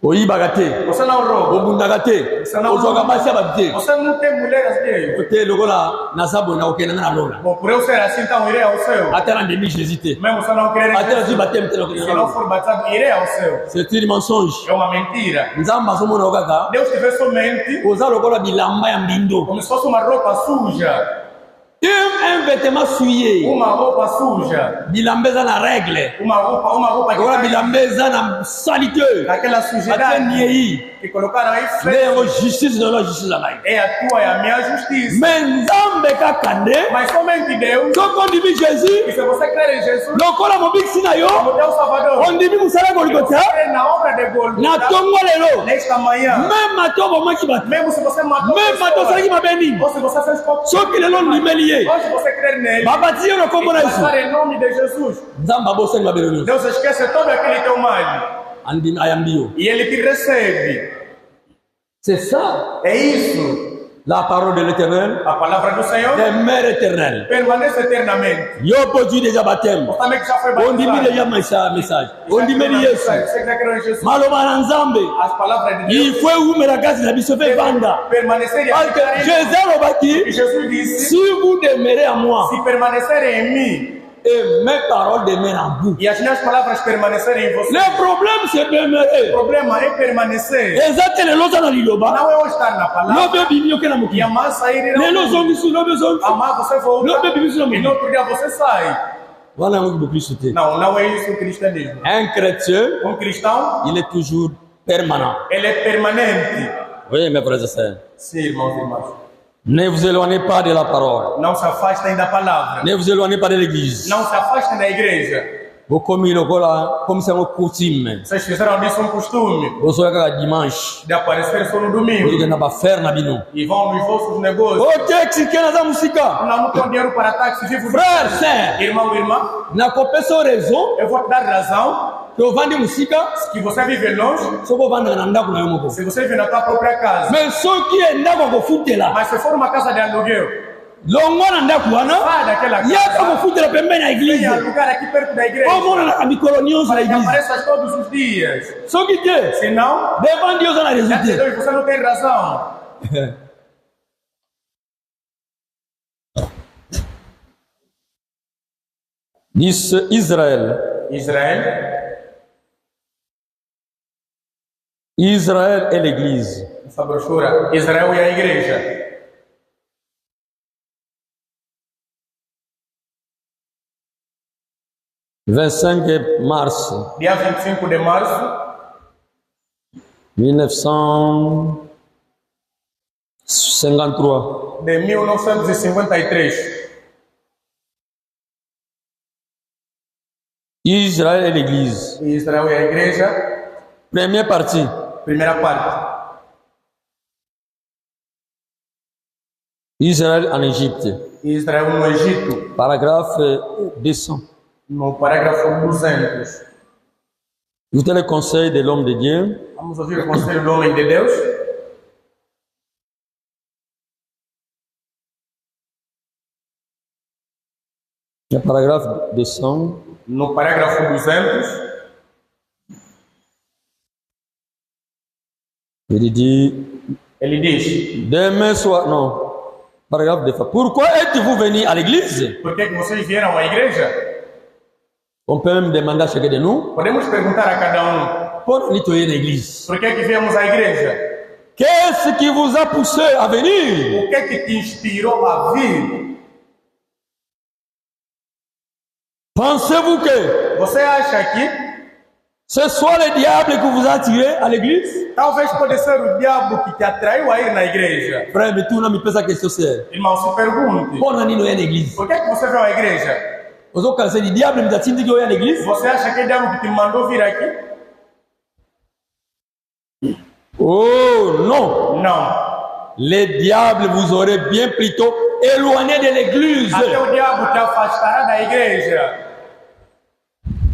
Oyibagate, Você não rouba. obundagate, Não. ozwaka abate. Você não tem mulher assim. Ote lokola nazabo na okena na lola. Bom, por eu ser assim, então irei ao céu. Ata na demi Jésus te. Mesmo se eu não querer, Ata na batem te se lokena. não for batizado, irei ao céu. C'est une mensonge. É uma mentira. Nzamba somona okaka. Deus te vê somente Oza lokola bilamba ya mbindo. como se fosse uma roupa suja. Un vêtement souillé. Uma roupa suja. Bilamba eza na règle. Uma roupa que Lokola tá bilamba eza na salité. naquela Ate sujidade niei. que colocaram aí. Nde yango justice na justice na ngai. É a tua, é a minha justiça. Mais Nzambe kaka nde Mas somente Deus. soko ondimi E Jésus se você crer em Jesus, lokola mobikisi na yo como teu Salvador, ondimi mosala você Golgotha crê na obra de na Golgotha, tongo lelo nesta manhã, même ato bomaki bato mesmo se você matou même ato osalaki pessoas, mabe nini ou se você fez qualquer soki lelo ondimeli ye hoje você crer nele, babati yo na kombo na yesu passar em nome de Jesus, nzambe abosani mabelo nyonso Deus esquece todo aquele teu mal ayambi yo e ele te recebe. c'est ça É isso. la parole de l'éternel A palavra do Senhor des mères éternelles permanece eternamente. yo produit déjà baptême Você também que já foi ondimi batizado. déjà message Já ondimeli creu na yesu mensagem, você que já creu em Jesus. maloba na nzambe As palavras de Deus il faut eumela kasi na biso mpe vanda permanecerem parce que aqui. jésus E alobaki Jesus disse: si vous demeurez à moi se permanecerem em mim et mes paroles demeurent en vous. e as minhas palavras permanecerem em você, Le problème c'est o demeurer. problema é permanecer. Ezate lelo za na liloba. Não é o estar na palavra Lobe bimio ke na e mokili. amar sair e Lelo não. zongi su lobe zongi. Amar você volta Lobe bimio su na e no mokili. outro dia você sai. Voilà un peu plus sauté. Não, não é isso o cristianismo. Un chrétien, Um cristão, il est toujours permanent. ele é permanente. Oui, mes frères et sœurs. Sim, irmãos e irmãs. Ne vous éloignez pas de la parole. Não se afastem da palavra. Ne vous éloignez pas de l'église. Não se afastem da igreja. Vous commis lokola, comme c'est un coutume. Vocês fizeram disso um costume Vous soyez kaka dimanche. de aparecer só no Vous domingo dites na ba faire na bino. e vão nos vossos negócios. O texte que na musika. Não tem dinheiro para táxi, vivo de- Frère, sœur, Irmão, irmã, na kopesa raison eu vou te dar razão que ovandi musika que você vive longe soko ovandaka na ndako na yo moko. se você vive na tua própria casa. Mais soki endako akofutela Mas se for uma casa de aluguel, longwa na ndako wana sai daquela yaka casa, kofutela pembeni ya venha eglize alugar aqui perto da igreja omonanaka mikolo nyonso na para que eglize apareças todos os dias. soki te Senão, devant Dieu oza na raison diante de te. Deus, você não tem razão. Dis Israël. Israël est l'église. Essa brochura, Israel e a igreja. « 25 mars Dia 25 de março 1953. de 1953. Israël est l'église. Israel e a igreja. Première partie. Primeira parte. Israël en Égypte. Israel no Egito, Paragraphe 200. no parágrafo 200. Écoutez le conseil de l'homme de Dieu. Vamos ouvir o conselho do homem de Deus. Le paragraphe 200. No parágrafo 200, Il dit ele diz: demain soir. Non. Paragraphe 200. Pourquoi êtes-vous venu à l'église? por que vocês vieram à igreja? On peut même demander à chacun de nous. Podemos perguntar a cada um: Pour nous nettoyer l'église. Por que viemos à igreja? Qu'est-ce qui vous a poussé à venir? O que te inspirou a vir? Pensez-vous que Você acha que ce soit le diable qui vous a attiré à l'église? talvez pode ser o diabo que te atraiu a ir na igreja? Frère, mais tout le monde me pose la question, c'est Irmão, se pergunte. pour nous nettoyer l'église. Por que você veio à igreja? Vous avez cansé du diable, me dit qu'il y a l'église? Você acha que é o diabo que te mandou vir aqui? Oh non! Não. Le diable vous aurait bien plutôt éloigné de l'église. Até o diabo te afastará da igreja.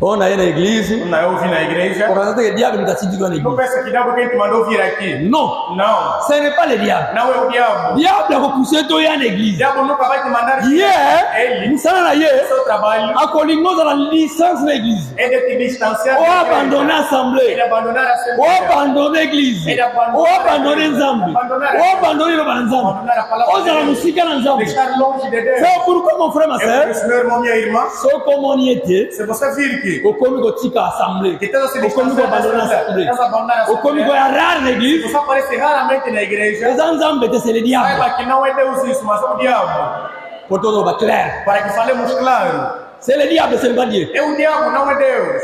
On a une église. Não, eu vim na igreja. Pour que le diable me dit qu'il y a Não l'église. pensa que o diabo quem te mandou vir aqui? Non, Não. ce n'est pas le diable. Não é o diabo. Le diable a repoussé toi à O l'église. diabo nunca vai te mandar vir. Hier, Ele, nous sommes là o hier, seu trabalho à Colignon dans la licence de l'église. é de te distanciar Ou da abandonner igreja. l'assemblée. Ele abandonar a Ou assembleia. abandonner l'église. Ou abandonner Nzambe. Ou abandonner le Banzambe. Abandonar a palavra Ou la musique à de Nzambe. estar longe de Deus. C'est pourquoi mon frère, ma É por soeur, isso, meu irmão, minha irmã, ce comme on y était, se você vir que au comme on tika assemblée. que está se Au comme on distanciar da abandonner assembleia, l'assemblée. estás a abandonar a Au comme on assembleia, rare l'église. você aparece raramente na igreja, Les Nzambe, c'est le diable. saiba que não é Deus isso, mas é o diabo. Pour tout le monde, clair. Para que falemos claro, C'est le diable, c'est pas Dieu. é o diabo, não é Deus.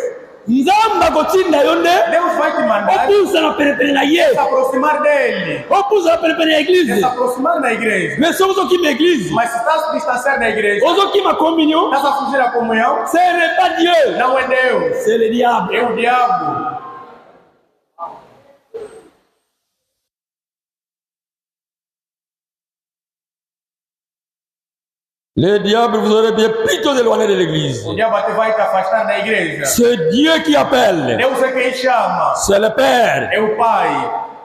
Nzambe kotinda yonde. Deus vai te mandar Opusa na perepere na se ye. aproximar dele, Opusa na perepere na se église. aproximar da igreja. Mais somos aqui na église. Mas se está a se distanciar da igreja, Os aqui na comunhão. está a fugir da comunhão, Ce n'est pas Dieu. não é Deus, C'est le diable. é o diabo. Le diable vous aurait bien plutôt éloigné de l'église. O diabo até vai te afastar da igreja. C'est Dieu qui appelle. Deus é quem chama, C'est le Père é o Pai.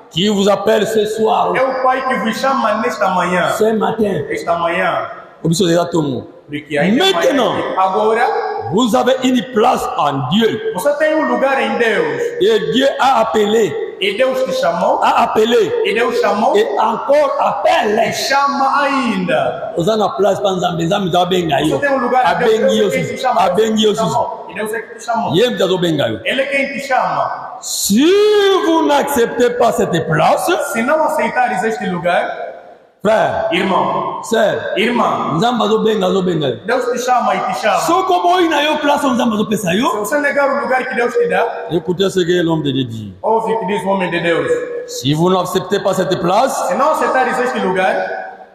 qui vous appelle ce soir, É o Pai que vos chama nesta manhã. ce matin. Esta manhã. Obispo de Atomo. Porque ainda é Maintenant. manhã. Agora, Vous avez une place en Dieu. você tem um lugar em Deus. Et Dieu a appelé, E Deus te chamou. a appelé, E Deus chamou. et encore E appelle. chama ainda. Vous avez une place pour Nzambe. Nzambe doit benga Você yo. tem um lugar em Deus. Abengi yo Deus é quem te susu. chama. Abengi yo Deus te susu. chamou. E Deus é que te chamou. Yem dazo benga yo. Ele é quem te chama. Si vous n'acceptez pas cette place, Se não aceitares este lugar, frère, irmão, sœur, irmã, Nzambe azo benga yo. Deus te chama e te chama. So como ina yo place Nzambe azo pesa Se yo. você negar o lugar que Deus te dá, Écoutez ce que l'homme de Dieu dit. ouve o que diz o homem de Deus. Si vous n'acceptez pas cette place, Se não aceitares este lugar,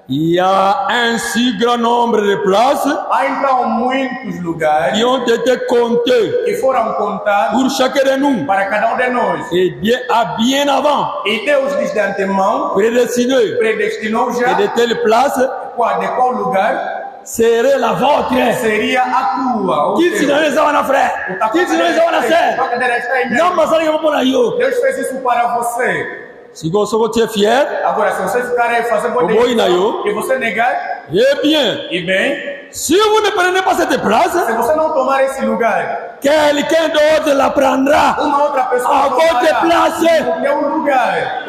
il y a un si grand nombre de places há então muitos lugares qui ont été comptées que foram contados pour chacun de nous. para cada um de nós. Et Dieu a bien avant E Deus diz de antemão, prédestiné predestinou que já de telles places de qual lugar serait la vôtre. seria a tua. ou Qui teu. si non les avons frère? O tua Qui si non les avons tua sœur? cadeira está aí Non, mesmo. mais ça n'est pas yo. Deus fez isso para você. Si vous êtes fier, Agora, se você ficar aí fazendo boa Como ina yo? e você negar, eh bien, e bem, si vous ne prenez pas cette place, se você não tomar esse lugar, quelqu'un d'autre la prendra. uma outra pessoa À votre place. no teu lugar.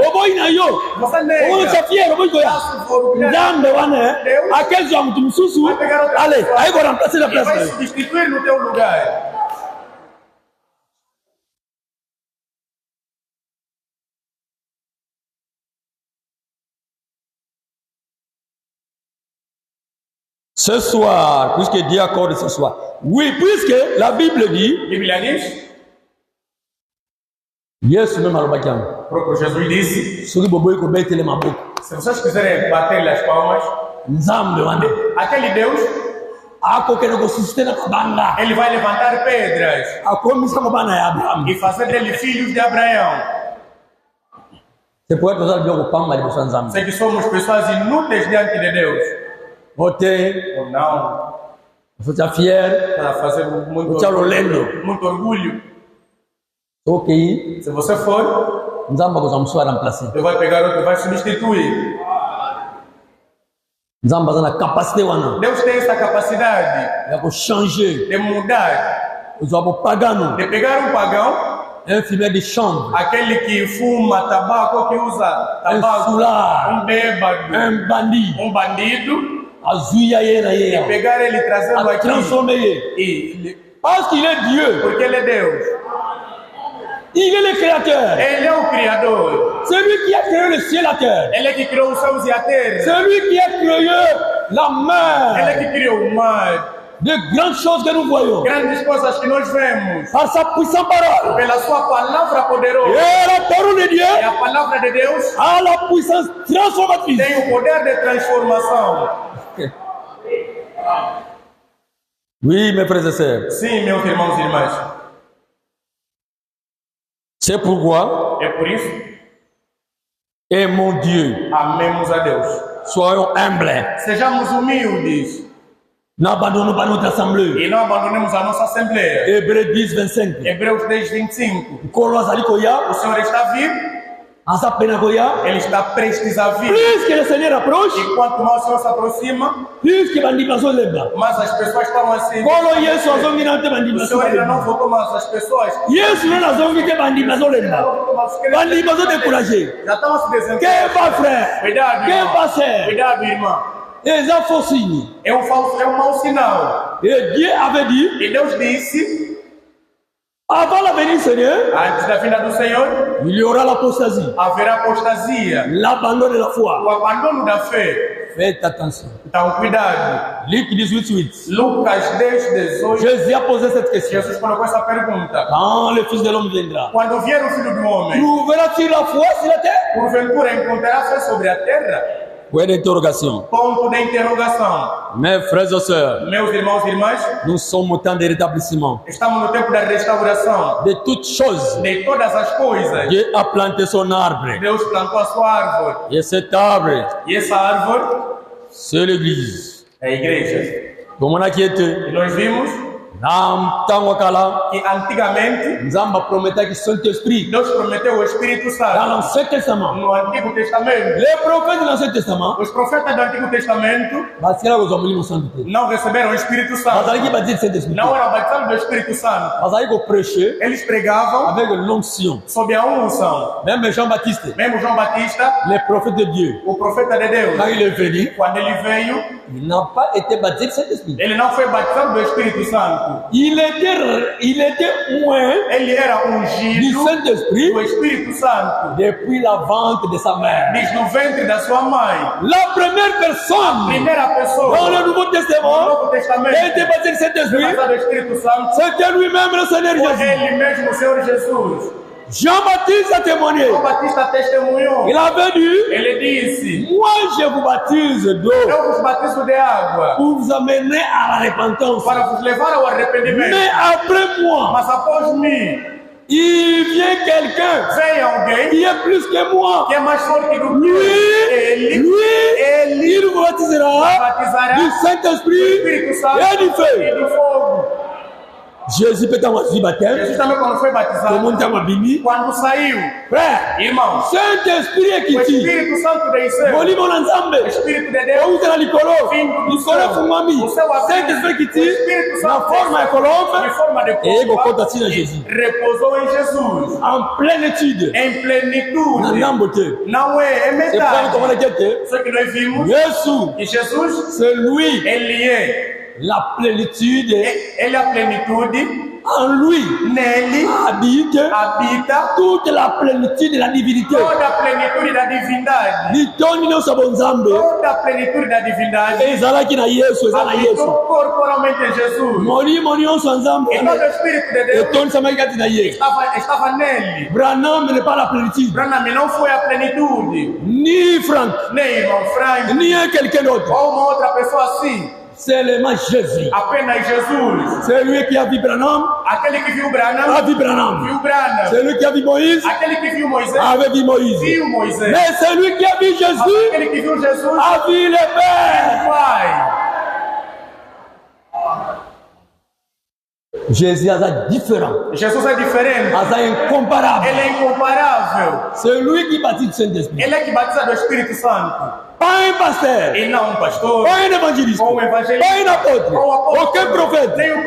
Yo. Você Vous nega. êtes fier, vous êtes Nzambe wana, à quel jour tu me sous allez, allez, vous remplacer la E vai place. se destituir no teu lugar. Ce soir, puisque Dieu accorde ce soir. Oui, puisque la Bible dit, Bíblia diz, Yesu même alobaki o próprio Jesus disse, soki boboyi kobetele maboko se vocês quiserem bater as palmas, Nzambe wana aquele Deus, akokende kosusite na mabanga ele vai levantar pedras akomisa mabana ya Abrahamu. e fazer dele filhos de Abraão. C'est pourquoi tozala biloko kopamba liboso ya Nzambe. Sei que somos pessoas inúteis diante de Deus. Ote Ou não, otia fier, para fazer muito otia lolendo. muito orgulho. Okei, Se você for, Nzambe akozwa mosusu aremplace. Deus vai pegar outro e vai substituir. Nzambe aza na capacité wana Deus tem essa capacidade ya kochange de mudar, ozwa bopagano, de pegar um pagão, infirmière de chambre, aquele que fuma tabaco, que usa un tabaco, foulard, bêbado, un bandit, bandido, azuia ye na ye, pegar ele e trazê-lo a aqui. transformer ye. E, Parce qu'il est Dieu, porque ele é Deus. Il est le créateur. Ele é o Criador. C'est lui qui a créé le ciel et la terre. Ele é que criou os céus e a terra. C'est lui qui a créé la Ele é mer. que criou o mar. De grandes choses que nous voyons. Grandes coisas que nós vemos. Par sa puissante parole. Pela sua palavra poderosa. Et la parole de Dieu E a palavra de Deus a la puissance transformatrice. tem o poder de transformação. Oui, mes frères et sœurs. Sim, meus irmãos e irmãs. C'est pourquoi, É por isso, aimons Dieu. amemos a Deus. Soyons humbles. Sejamos humildes N'abandonnons pas notre assemblée. e não abandonemos a nossa Assembleia. Hébreux 10, 25. Hebreus 10, 25. Nkolo azali koya, O Senhor está vivo, aza pena koya. Ele está prestes a vir. Plus que le Seigneur approche, E quanto mais o Senhor se aproxima, plus que bandit bazolemba. mais as pessoas estão assim. Nkolo Yesu azongi na te bandit O Senhor ainda não bazolemba. voltou mais as pessoas. Yesu nana azongi te bandit bazolemba. Bandit bazo décourager. Já estão a se Que desenvolver. va frère? Cuidado, Que irmão. va sœur? Cuidado, irmão. Et ça faux signe. É um mau sinal. Et Dieu avait dit, E Deus disse, avant la venue du Seigneur, antes da vinda do Senhor, il y aura l'apostasie, haverá apostasia, l'abandon de la foi. o abandono da fé. Faites attention. Então, cuidado. Luc 18, 8. Lucas 10, 18. Jésus a posé cette question. Jesus colocou essa pergunta. Quand le Fils de l'homme viendra, Quando vier o Filho do Homem, trouvera-t-il la foi sur la terre? porventura encontrará fé sobre a terra? Point d'interrogation. Ponto de interrogação. Mes frères et sœurs, Meus irmãos e irmãs, nous sommes au temps de rétablissement. estamos no tempo da restauração De toutes choses, de todas as coisas. Dieu a planté son arbre. Deus plantou a sua árvore. Et cet arbre, E essa árvore c'est l'Église. é a igreja. Comme on a qui était, E nós vimos dans Tango Kala, que antigamente Nzamba promettait que Saint-Esprit, Deus prometeu o Espírito dans Santo l'Ancien Testament, no Antigo Testamento. les prophètes de l'Ancien Testament, Os profetas do Antigo Testamento parce que là, vous avez mis mon sainteté. não receberam o Espírito Parce Santo. qu'il va dire Saint-Esprit. Não eram batizados do Espírito Santo. Parce qu'il faut prêcher Eles pregavam avec l'onction. sob a unção. Même Jean-Baptiste, Mesmo João Batista, les prophètes de Dieu, o profeta de Deus, quand il est venu, quando ele veio, il n'a pas été baptisé de Saint-Esprit. ele não foi batizado do Espírito Santo. Il était moins Ele era du ungido Saint-Esprit do Espírito Santo, depuis la vente de sa mère. diz no ventre da sua mãe. La première personne Primeira pessoa dans le Nouveau no Testament Novo qui a été Testamento, baptisé de Saint-Esprit, batizado do Espírito Santo, c'était lui-même le Seigneur foi Jésus. ele mesmo, o Senhor Jesus. Jean-Baptiste a témoigné. João Batista testemunhou. Il avait dit, Ele disse: moi je vous baptise d'eau Eu vos batizo de água pour vous amener à la repentance. para vos levar ao arrependimento. Mais après moi, Mas após mim, il vient quelqu'un vem alguém qui est plus que moi. que é mais forte do que Lui, ele. Ele il vous baptisera batizará du do Saint-Esprit Espírito Santo et du feu. e do fogo. Jésus peut avoir dit baptême. Jesus também, quando foi Tout le monde batizado, t'a bini. quando saiu, Frère, irmão, Saint-Esprit est o qui dit. Espírito Santo desceu. Boli mon ensemble. O Espírito de Deus Où est Nicolo? Nicolo Fumami. o céu abriu. Saint-Esprit qui O dit. Espírito La Santo forme est de colombe. forma de Et il pomba compte à Jésus. repousou em Jesus. En pleine étude. Em plenitude. Nambote. Não é C'est pas comme on metade. a dit. Só que nós vimos Jésus, que Jesus, c'est lui. ele é. La plénitude Ele é a plenitude. en lui Nele habite habita toute la plénitude de la divinité. toda a plenitude da divindade. Litoni no sabonzambe. Toda a plenitude da divindade Ezalaki na Yesu, ezala Yesu. habitou corporalmente em Jesus. Moni nyonso nzambe. E todo o Espírito de Deus Etoni samakati na ye. estava nele. Branham n'est pas la plénitude. Branham não foi a plenitude. Ni Franck, Nem irmão Frank ni quelqu'un d'autre. ou uma outra pessoa assim. Seulement Jésus. Apenas Jesus. C'est lui qui a vu Branham, Aquele que viu a Branham, vu Branham. viu Branham. C'est lui qui a vu Moïse, Aquele que viu Moisés, avait vu Moïse. viu Moisés. Mais celui qui a vu Jésus, Aquele que viu Jesus, a vu le Père. Pai. Jésus est différent, Jesus é diferente. est incomparable. Ele é incomparável. C'est lui qui baptise le Saint-Esprit. Ele é que batiza do Espírito Santo. Pas un pasteur, E não um pastor, pas un évangéliste, ou um evangelista, pas un apôtre, ou um apóstolo, aucun prophète nem um qui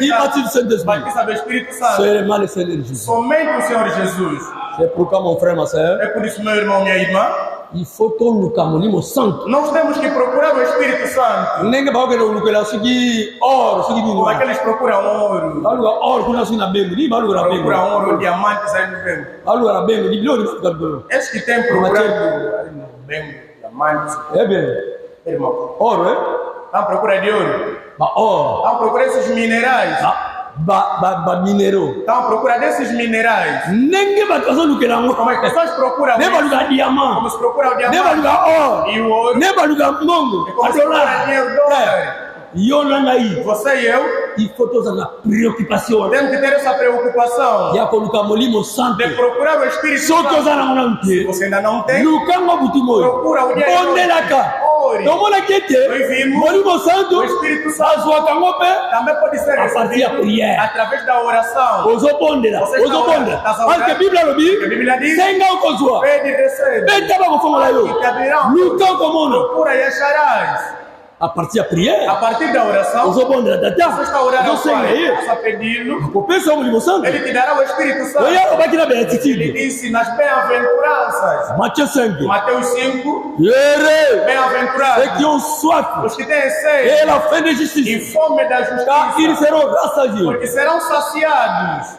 profeta baptise le Saint-Esprit. batiza do Espírito Santo. Seulement le Seigneur Jésus. Somente o Senhor Jesus. C'est pourquoi mon frère, ma soeur, É por isso, meu irmão, minha irmã, il faut toluka molimo santo. Nós temos que procurar o Espírito Santo. Ndenge bakokende kolukela soki or soki nini Como wana. aqueles procuram ouro. Baluka or kuna soki na bengo ni baluka na bengo. Procuram ouro, diamantes aí no Bengo. Baluka na bengo ni biloni baluka biloni. Esses que têm procurado aí no Bengo, diamantes. Eh bien, Irmão, or estão à procura de ouro. ba or Estão à procura desses minerais. ba minero. Estão à procura desses minerais. Ndenge bato bazolukela Como yango. as pessoas procuram Ne isso, baluka diamant. como se procura o Ne diamante baluka or. e o ouro, Ne baluka mbongo. e como se procura dinheiro dólar. Yo na ngai. Você e eu Il faut tozala préoccupation. temos que ter essa preocupação Ya koluka molimo santo. de procurar o Espírito Soki Santo. oza nango nanu Se te. você ainda não tem, Lukango butu moyo. procura o dia Bondelaka. Ore. Tomonaki ete Nós vimos molimo santo o Espírito Santo azwaka ngo mpe também pode ser a partir da recebido prière. através da oração. ozobondela Você está ozobondela orando, está parce que orando. bible alobi Porque a Bíblia diz, senga okozwa pede e recebe. beta bakofongola yo E te abrirão. luka okomona Procura e acharás. a partir da prière A partir da oração, ozobondela você tata está orando ao ozosenga Pai, ye está pedindo, kopesa molimo santo Ele te dará o Espírito Santo. oya obaki na Ele beatitude disse nas bem-aventuranças. Matthieu 5 Mateus 5, yere ceux bem-aventurados. qui ont soif Os que têm et sede la faim de e justice fome da car ils justiça, seront rassasiés. porque serão saciados.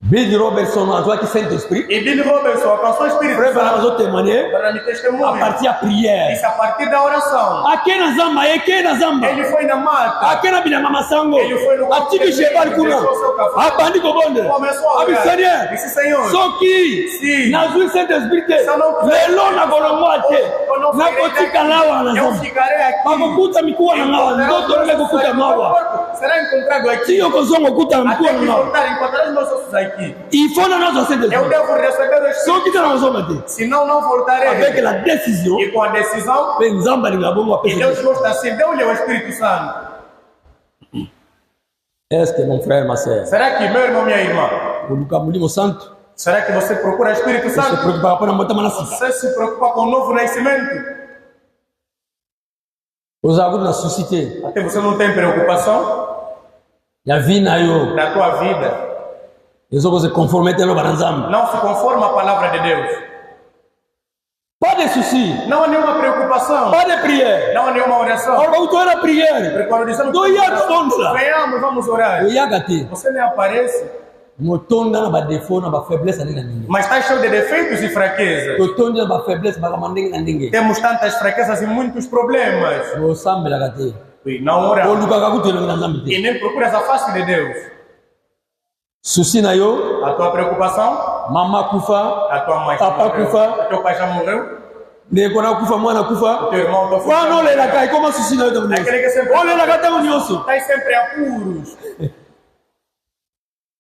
Bill Robertson azwaki Saint-Esprit E Bill Robertson alcançou o Espírito frère Santo bazotémoigner para me a testemunhar. partir da prière Isso a partir da oração. ake na zamba eke na zamba Ele foi na mata. ake na bilanga masango Ele foi no campo atiki cheval kuna deixou seu cavalo. abandi kobondela Começou a abi orar. seigneur Disse, Senhor, soki Sim. nazwi Saint-Esprit te Se eu não- lelo nakolongwa te eu não sairei nakotika nawa na eu zamba ficarei aqui. bakokuta mikuwa na ngawa ndotorele kokuta mawa Será encontrado aqui. tiyo kozonga okuta mikuwa Até na que ngawa voltar, encontrarás meus ossos aqui. il faut na nazwa Eu Saint-Esprit devo receber o Espírito. soki te na kozonga te Senão, não avec voltarei. la décision E com a decisão, mpe nzambe alinga bongo e Deus apesa gosta assim, deu-lhe o Espírito Santo. est-ce que mon frère ma sœur Será que, meu irmão, minha irmã, koluka molimo santo será que você procura o Espírito se Santo? préoccupaka mpona motema na sika Você se preocupa com o novo nascimento? ozala kuti na susi te Até você não tem preocupação ya vi na yo na tua vida. ezokose conforme te loba na nzambe Não se conforma à palavra de Deus. pas de souci Não há nenhuma preocupação. pas de prière Não há nenhuma oração. or bakutoyela prière Porque quando dizemos toya tondela venhamos, vamos orar. oyaka te Você nem aparece, motonda na badefo na bafaiblesse ndenge na ndenge mas está cheio de defeitos e fraquezas. totondi na bafaiblesse bakama ndenge na ndenge Temos tantas fraquezas e muitos problemas. osambelaka te E não oramos. olukaka kuti elongi na nzambe E te nem procuras a face de Deus. susi na yo A tua preocupação, mama kufa a tua mãe já Papa morreu. kufa. O teu pai já morreu. ndeko na kufa mwana kufa O teu irmão, teu filho. wana olelaka ekoma susi na yo ntango Aquele nyonso que sempre olelaka ntango nyonso está sempre apuros.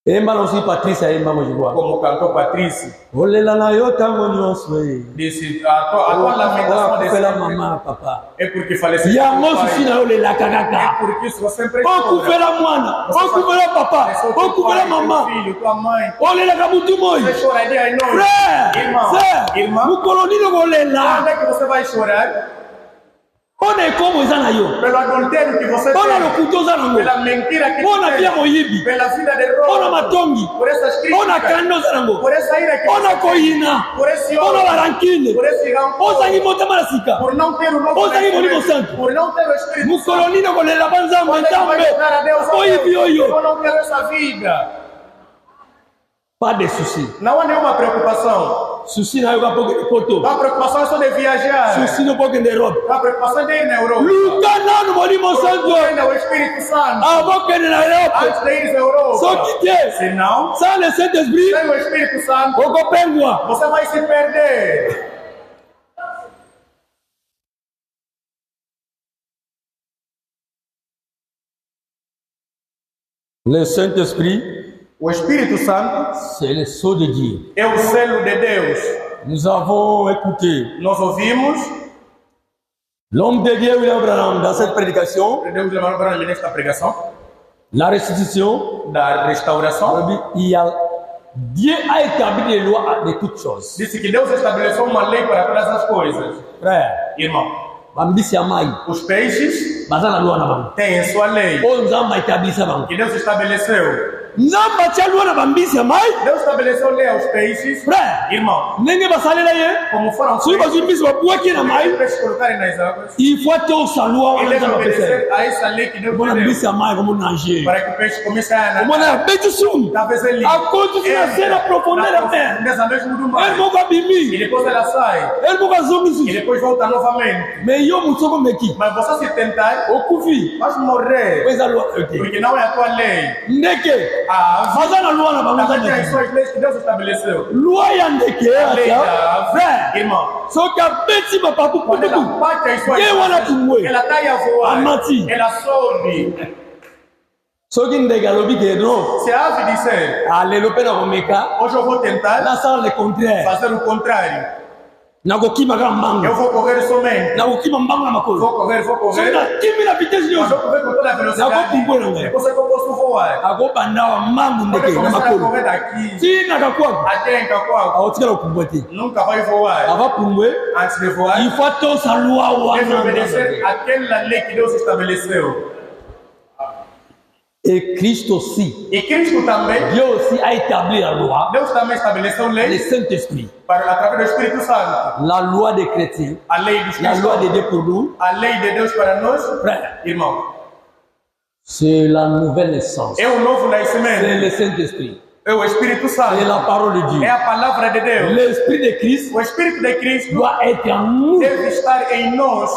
eyemba na osi patrice ayemba mojibwa Como cantou Patrícia. olela na yo ntango nyonso Disse, a tua lamentação de okufela sempre mama papa é porque faleceu. yango teu pai. susi na yo olelaka É kaka porque isso você sempre chora. okufela mwana okufela papa Faleceu teu okufela pai, teu mama filho, tua mãe. olelaka mutu moi Você chora dia e noite. frère Irmão, sœur irmã, mokolo nini quando kolela é que você vai chorar? mpona ekomo eza na yo Pelo adultério que você mpona tem. lokuta oza nango Pela mentira que mpona tu bia tem. moyibi Pela vida de mpona roubo. matongi Por essas mpona críticas. kanda oza nango Por essa ira que mpona você tem. koyina Por esse mpona ódio. barankine Por esse rancor. ozangi motema na sika Por não ter o novo Ozangi Molimo nascimento. Santo. Por não ter o Espírito mokolo nini kolela banzambe Quando é que vai nzambe chorar a Deus? oyibi oyo Eu não quero essa vida. pas de souci Não há nenhuma preocupação. susi na yo kapokende poto A preocupação é só de viajar. susi no pokende europe A preocupação é de ir na Europa. luka nanu molimo santo Ainda o Espírito Santo. avokende na europe Antes de ir à Europa. soki te Se não, sans le saint esprit sem o Espírito Santo, okopengwa você vai se perder. le saint esprit O Espírito Santo c'est le sceau de Dieu é o selo de Deus. nous avons écouté Nós ouvimos, l'homme de Dieu William Branham dans cette prédication Deus levar para mim nesta pregação, la restitution da restauração. Dieu a établi des lois de toutes choses Disse que Deus estabeleceu uma lei para todas as coisas. frère Irmão, bambisi ya mai os peixes baza na loi na bango têm sua lei oyo nzambe aetablisa bango que Deus estabeleceu. nzambe atia loi na bambisi ya mai Deus estabeleceu lei aos peixes. frère Irmão, ndenge basalela ye como foram soki bazwi mbisi babwaki na os mai peixes colocarem nas águas, il faut atosa loi wana ele deve nzambe apesa obedecer a essa lei que Deus omona deu. mbisi ya mai komo nager Para que o peixe comece a nadar. omona abeti sumu Talvez ele akoti finase na profondeur ya mer nessa mesmo do ele mar. moko E abimi depois ela sai. ele moko azongi E susu depois volta novamente. mais yo motu soko meki Mas você se tentar, okufi vai po morrer. eza loi te Porque não é a tua lei. ndeke A ave baza na loi na bango também tem as nzambe suas leis que Deus estabeleceu. loi ya ndeke A lei ata da frère ave, irmão, soki abeti mapapu quando ela putuku bate as suas ye wana tumwe ela cai a voar. Amati. Ela sobe. soki ndeke alobi ke non Se a ave disser, alelo mpe nakomeka hoje eu vou tentar nasala le contraire fazer o contrário. nakokima kaka Eu mbango vou correr somente. nakokima mbango na makolo Vou correr soki somente. nakimi na vitese Mas nyonso eu correr com toda a velocidade. nakopumbwe na ngai Depois é que eu posso voar. akobanda wa mbangu Quando ndeke eu na começar a makolo correr daqui tina kakwaka até em Cacoal, akotikala kopumbwa te nunca vai voar. ava pumbwe Antes de voar, il faut atosa loi deve wana obedecer aquela lei que Deus estabeleceu. et Christ aussi E Cristo também, Dieu aussi a établi la loi Deus também estabeleceu le lei Saint-Esprit através do Espírito Santo. la loi des chrétiens A lei dos la loi de cristãos, Dieu pour nous a lei de Deus para nós, frère irmão. c'est la nouvelle naissance É o novo c'est nascimento. le Saint-Esprit É o Espírito c'est Santo. la parole de É Dieu a palavra de Deus. l'Esprit de Christ O Espírito de Cristo doit être en nous deve estar em nós.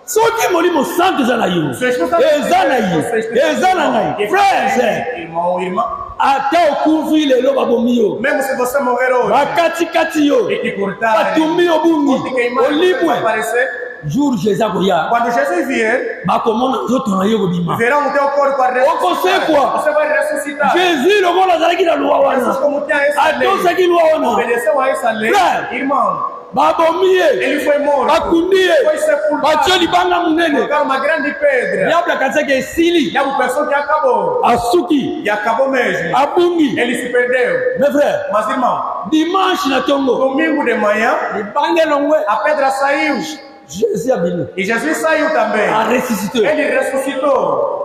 soki molimo santo eza na yo Se o Espírito Santo eza na ye eza na ngai frère sœur irmão, irmã, ata okufi lelo babomi yo mesmo se você morrer hoje, bakatikati yo e te cortar, batumi yo ou te bungi queimar, você vai olibwe aparecer. jour jésus akoya Quando Jesus vier, bakomona nzoto na yo kobima verão o teu corpo a Okosekwa. Você vai ressuscitar. jésus lokola azalaki na lwa Jesus, wana como tinha essa lei, atosaki lwa wana obedeceu a essa lei, Frère. irmão, babomi ye ele foi morto, bakundi ye foi sepultado, batie libanga monene colocaram uma grande pedra. diable akatisaki esili E a pessoa que acabou, asuki e acabou mesmo. abungi Ele se perdeu. mes frères Mas, irmão, dimanche na tongo domingo de manhã, libange longwe a pedra saiu. jésus abimi E Jesus saiu também. a ressuscité Ele ressuscitou.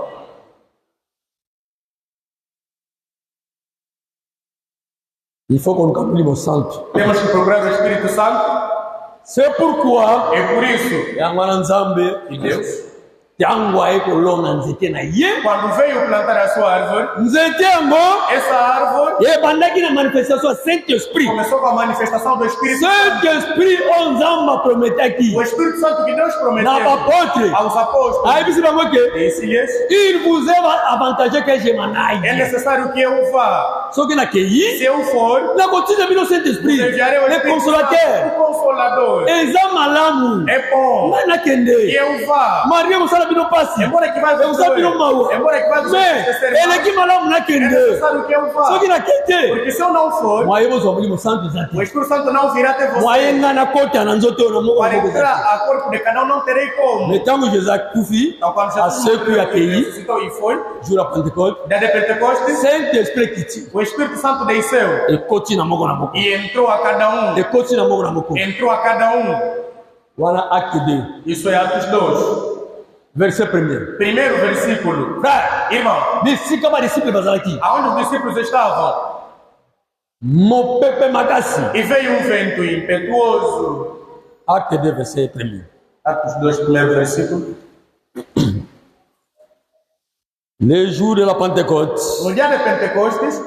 il faut qu'on nous molimo santo Temos que procurar o Espírito Santo. c'est pourquoi É por isso yango wana nzambe que Deus, ntango aye kolonga nzete na ye quando veio plantar a sua árvore, nzete yango essa árvore ebandaki na manifestation ya saint-esprit começou com a manifestação do Espírito Santo. saint-esprit oyo nzambe aprometaki O Espírito Santo que Deus na prometeu bapotre aos apóstolos. ayebisi bango ke Disse-lhes, il vous est avantageux que je m'en é aille necessário que eu vá. soki nakei Se eu for, nakotinda bino saint-esprit enviarei o le Espírito consolateur Santo, o Consolador. eza malamu É bom ngai que nakende eu vá. maria kosala bino pasi Embora que vai ekosala bino mawa embora que vai me eleki malamu é nakende necessário que eu vá. soki nakei te Porque se eu não for, mwaye bozwa molimo santo eza o te Espírito Santo não virá até mwaye você. ngai nakota na nzoto oyo na moko Para na moko eza entrar te a corpo de cada um não terei como. me ntango jésus akufi Então, quando Jesus asekui morreu, ele akei ressuscitou e foi, jour ya pentecote dia de Pentecostes, saint-esprit ekiti o Espírito Santo desceu ekoti na moko na moko e entrou a cada um. ekoti na moko na moko Entrou a cada um. wana acte 2 Isso é Atos 2. verset 1er Primeiro versículo. frère Irmão, bisika badisciple bazalaki aonde os discípulos estavam, mopepe makasi e veio um vento impetuoso. acte 2 verset 1er Atos 2, primeiro versículo. le jour de la pentecôte No dia de Pentecostes,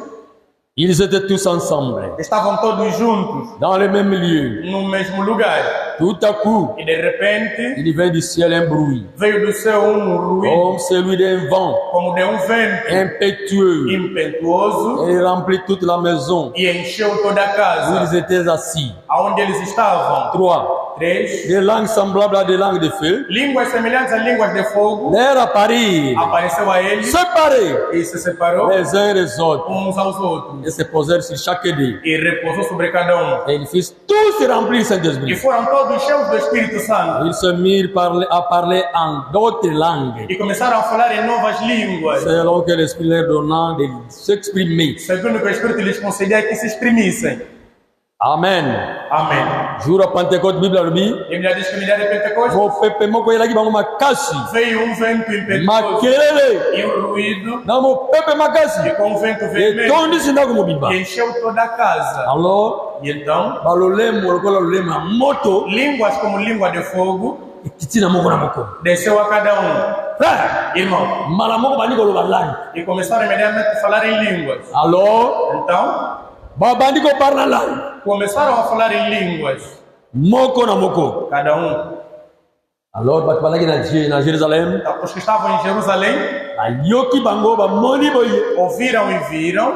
ils étaient tous ensemble estavam todos juntos, dans le même lieu no mesmo lugar. tout à coup E de repente, il vint du ciel un bruit veio do céu ruído, comme celui d'un vent como de vento impétueux impetuoso, et remplit toute la maison e encheu toda a où casa, ils étaient assis. aonde eles estavam. 3. 3. Des langues semblables à des langues de feu Línguas semelhantes a línguas de fogo leur apparurent, apareceu a eles séparés e se separou les uns des autres, uns aos outros et se posèrent sur chaque d'eux. e repousou sobre cada um. Et ils furent tous remplis du E Saint-Esprit. foram todos cheios do Espírito Santo Ils se mirent à parler en d'autres langues, e começaram a falar em novas línguas, selon que l'Esprit leur donna de s'exprimer. segundo que o Espírito lhes concedia que se exprimissem. Amen. Amém. Jour à Pentecôte, Bible a dit. A Bíblia diz que no dia de Pentecostes Vou pepe moko yelaki bango makasi. veio um vento impetuoso Makelele. e um ruído, Na mo pepe e makasi. com um vento Et vermelho tondi sindako mobimba. que encheu toda a casa. Alors, E então, balolemo lokola lolema moto línguas como língua de fogo ekiti na moko na moko. desceu a cada Frère, irmão, mala moko bandi koloba langue. e começaram imediatamente a falar em línguas. Alors, Então, babandi koparla langue. começaram a falar em línguas, Moko na moko. cada Alors, bato balaki na Jerusalém. Então, os que estavam em Jerusalém Bayoki bango bamoni boye. ouviram e viram,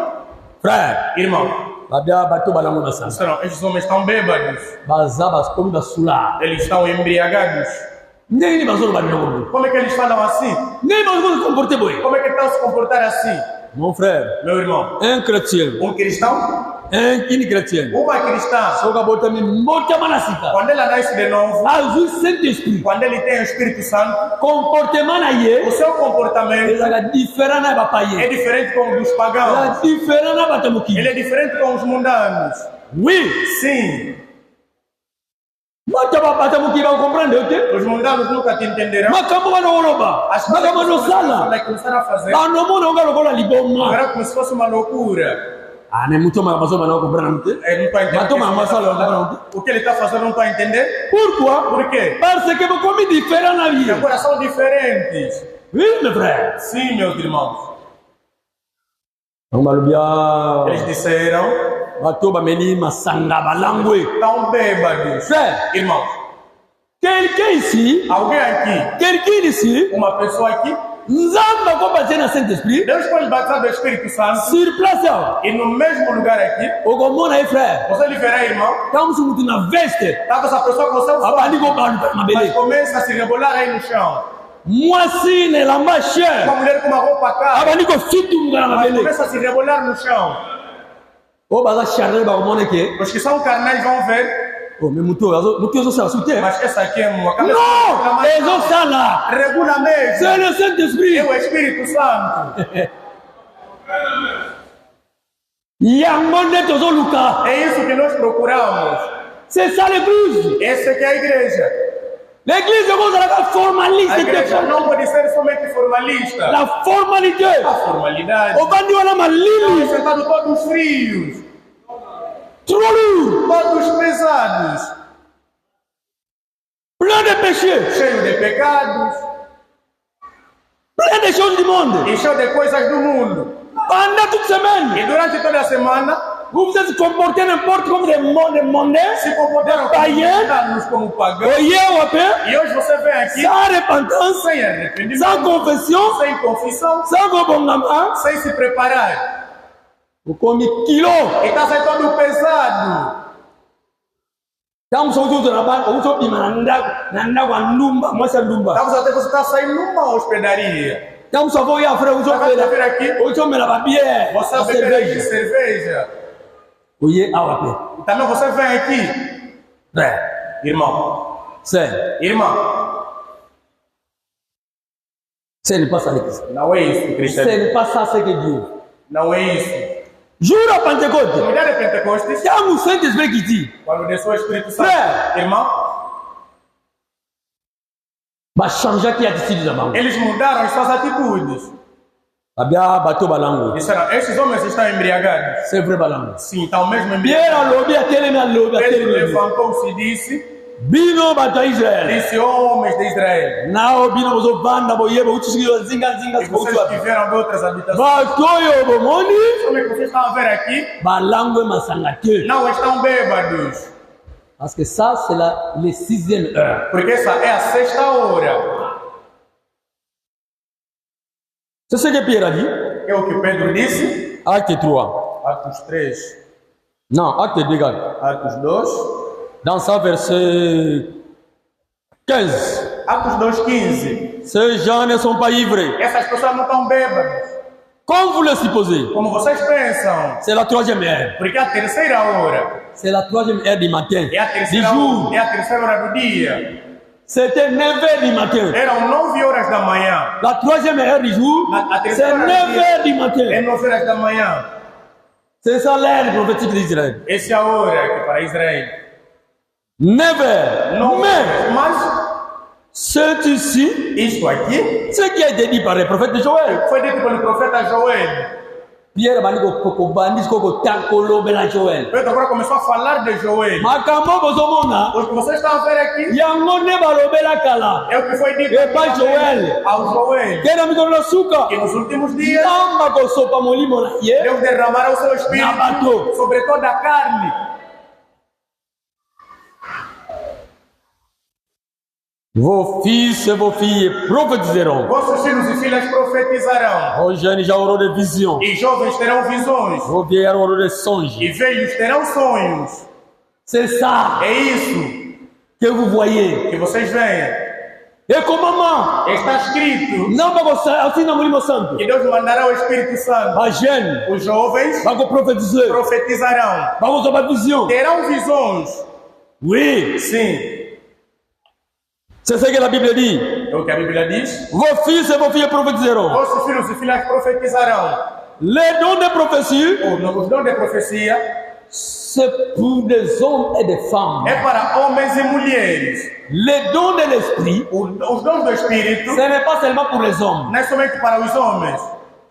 Frère, irmão, babia bato balango basanga. disseram, estes homens estão bêbados, Baza baskomi basula. eles estão embriagados. Ndenge bazolo banongo. Como é que eles falam assim? Ndenge bazolo comporter boye. Como é que estão se comportar assim? Mon frère, Meu irmão, un chrétien, cristão, une chrétienne. uma cristã, Soka botami motama na sika. quando ela nasce de novo, Azul Saint-Esprit. quando ele tem o Espírito Santo, Comportement na o ye. seu comportamento Ezaka différent na é bapaye. diferente com o dos pagãos. Ezaka différent na batamuki. Ele é diferente com os mundanos. Oui. Sim, Mataba batamuki ba comprendre ote. os mundanos nunca te entenderão. Makambo bana oloba. As coisas Makambo no que sala. vai começar a fazer Bano mona onga lokola liboma. agora como se fosse uma loucura. Ah, ne muto ma maso bana comprendre ote. Eu não estou entendendo. Mas toma uma sala, não. O que ele está fazendo não estou a entender. Pourquoi? Por quê? Parce que vous commis différent na vie. Agora são diferentes. Oui, mes frères. Sim, meus irmãos. On va le bien. Eles disseram, Bato bameni masanga balangwe. estão bêbados. Frère, Irmãos, quelqu'un ici, alguém aqui, quelqu'un ici, uma pessoa aqui, Nzamba combattre na Saint-Esprit, Deus foi batizado do Espírito Santo sur place, e no mesmo lugar aqui, okomona ye frère, você lhe verá, irmão, kama mutu na veste, estava essa pessoa com o seu abandi fone, kobandu mas mabele. começa a se rebolar aí no chão. Mwasi ne lamba Uma cher, mulher com uma roupa cara, abandi kofitumbuka na mas mabele. começa a se rebolar no chão. O baza charnel bakomona ke, Os que são carnais vão ver, oh mais mutu ezosala sute. mas essa aqui é uma câmera. Non, ezosala. Regula C'est mesmo. le Saint-Esprit. É o Espírito Santo. Yango nde tozoluka. É isso que nós procuramos. C'est ça l'église. Essa aqui é a igreja. L'église ekozalaka A formaliste igreja te. não pode ser somente formalista. La formalité. A formalidade. Obandi wana malili. Sentado todos frios, Trop lourd. todos pesados, Plein de péchés. cheios de pecados Plein de choses du monde. e cheios de coisas do mundo. Pendant toute semaine, E durante toda a semana, vous vous êtes comportés n'importe comme des mondains. se comportaram como Païens. mundanos, como pagãos. Oyez ou peu. E hoje você vem aqui Sans repentance. sem Sans arrependimento, confession. sem confissão, Sans gobongama. sem se preparar. Vous commis kilo. E está sendo todo pesado. Kama msauti na bana, usopima na ndako ndumba, mwasa ndumba. Estamos até você está saindo numa hospedaria. Kama msavo ya frère, Você vai vir aqui, usopela ba bière, você a vai beber aqui cerveja. cerveja. Oye awa pe. E também você vem aqui, Frère, irmão, c'est, irmã. ce n'est pas ça l'église. Não é isso, Ce cristianismo. n'est pas ça ce que Dieu. Não é isso. Jour à Pentecôte, No dia de Pentecostes, quand o Saint-Esprit qui dit, quando desceu o Espírito Santo, Frère. irmão, va changer qui attitude da bango. eles mudaram as suas atitudes. Abia bato balango. Disseram, estes homens estão embriagados. C'est vrai balango. Sim, estão mesmo Pierre embriagados. a lobby a telemi a lobby a Pedro telemi. levantou-se e disse, Bino bato Israël. disse, homens de Israel, Nao bino bozo banda boyeba uchisiki zinga e vocês que vieram de outras habitações, bato yo bomoni como é que vocês estão a ver aqui? balango masanga te. Não estão bêbados. Parce que ça c'est la les 6e heure. Porque essa é a 6ª hora. C'est ce que Pierre a dit. É o que Pedro disse. Acte 3. Atos 3, Non, acte 2, gars. Atos 2, Dans ça verset 15. Atos 2:15. Ces gens ne sont pas ivrés. Essas pessoas não estão bêbadas, Comme vous le supposez. como vocês pensam. C'est la 3e heure. Porque é a 3ª hora. C'est la 3e heure du matin. É a Du 3ª jour. hora. É a 3ª hora do dia. C'était 9h du matin. Eram 9 horas da manhã. La 3e heure du jour, La c'est tercera heure 9h du É matin. 9 horas da manhã. C'est ça l'ère prophétique d'Israël. Essa é a hora que para Israel. Never. Não, Mais, mas c'est ici isto aqui ce qui a été dit par le prophète Joël. foi dito pelo profeta Joel. Pierre Baniko Kokobandis Koko Tankolo Bela Joël. Pedro agora começou a falar de Joel. Makambo Bozomona. O que vocês estão a ver aqui Yangone Balobela Kala. é o que foi dito E pai Joel. ao Joel. Quero me tornar suca. Que nos últimos dias Namba Kosopa Molimo. Deus derramará o seu espírito Nabato. sobre toda a carne. Vos fils et vos filles prophétiseront. Vossos filhos e filhas profetizarão. Vos jeunes já auront des visions. E jovens terão visões. Vos vieillards auront des songes. E velhos terão sonhos. C'est ça É isso que vous voyez. que vocês veem. E com maman. Está escrito Não vai gostar assim na Molimo Santo. que Deus mandará o Espírito Santo. A jeune Os jovens vai profetiser. profetizarão. Vamos avoir vision. Terão visões. Oui. Sim. C'est ce que la Bible dit. É o que a Bíblia diz. Vos fils et vos filles prophétiseront. Vossos filhos e filhas profetizarão. Les dons de prophétie, Os dons de profecia c'est pour des hommes et des femmes. é para homens e mulheres. Les dons de l'esprit, Os dons do Espírito ce n'est pas seulement pour les hommes. não é somente para os homens.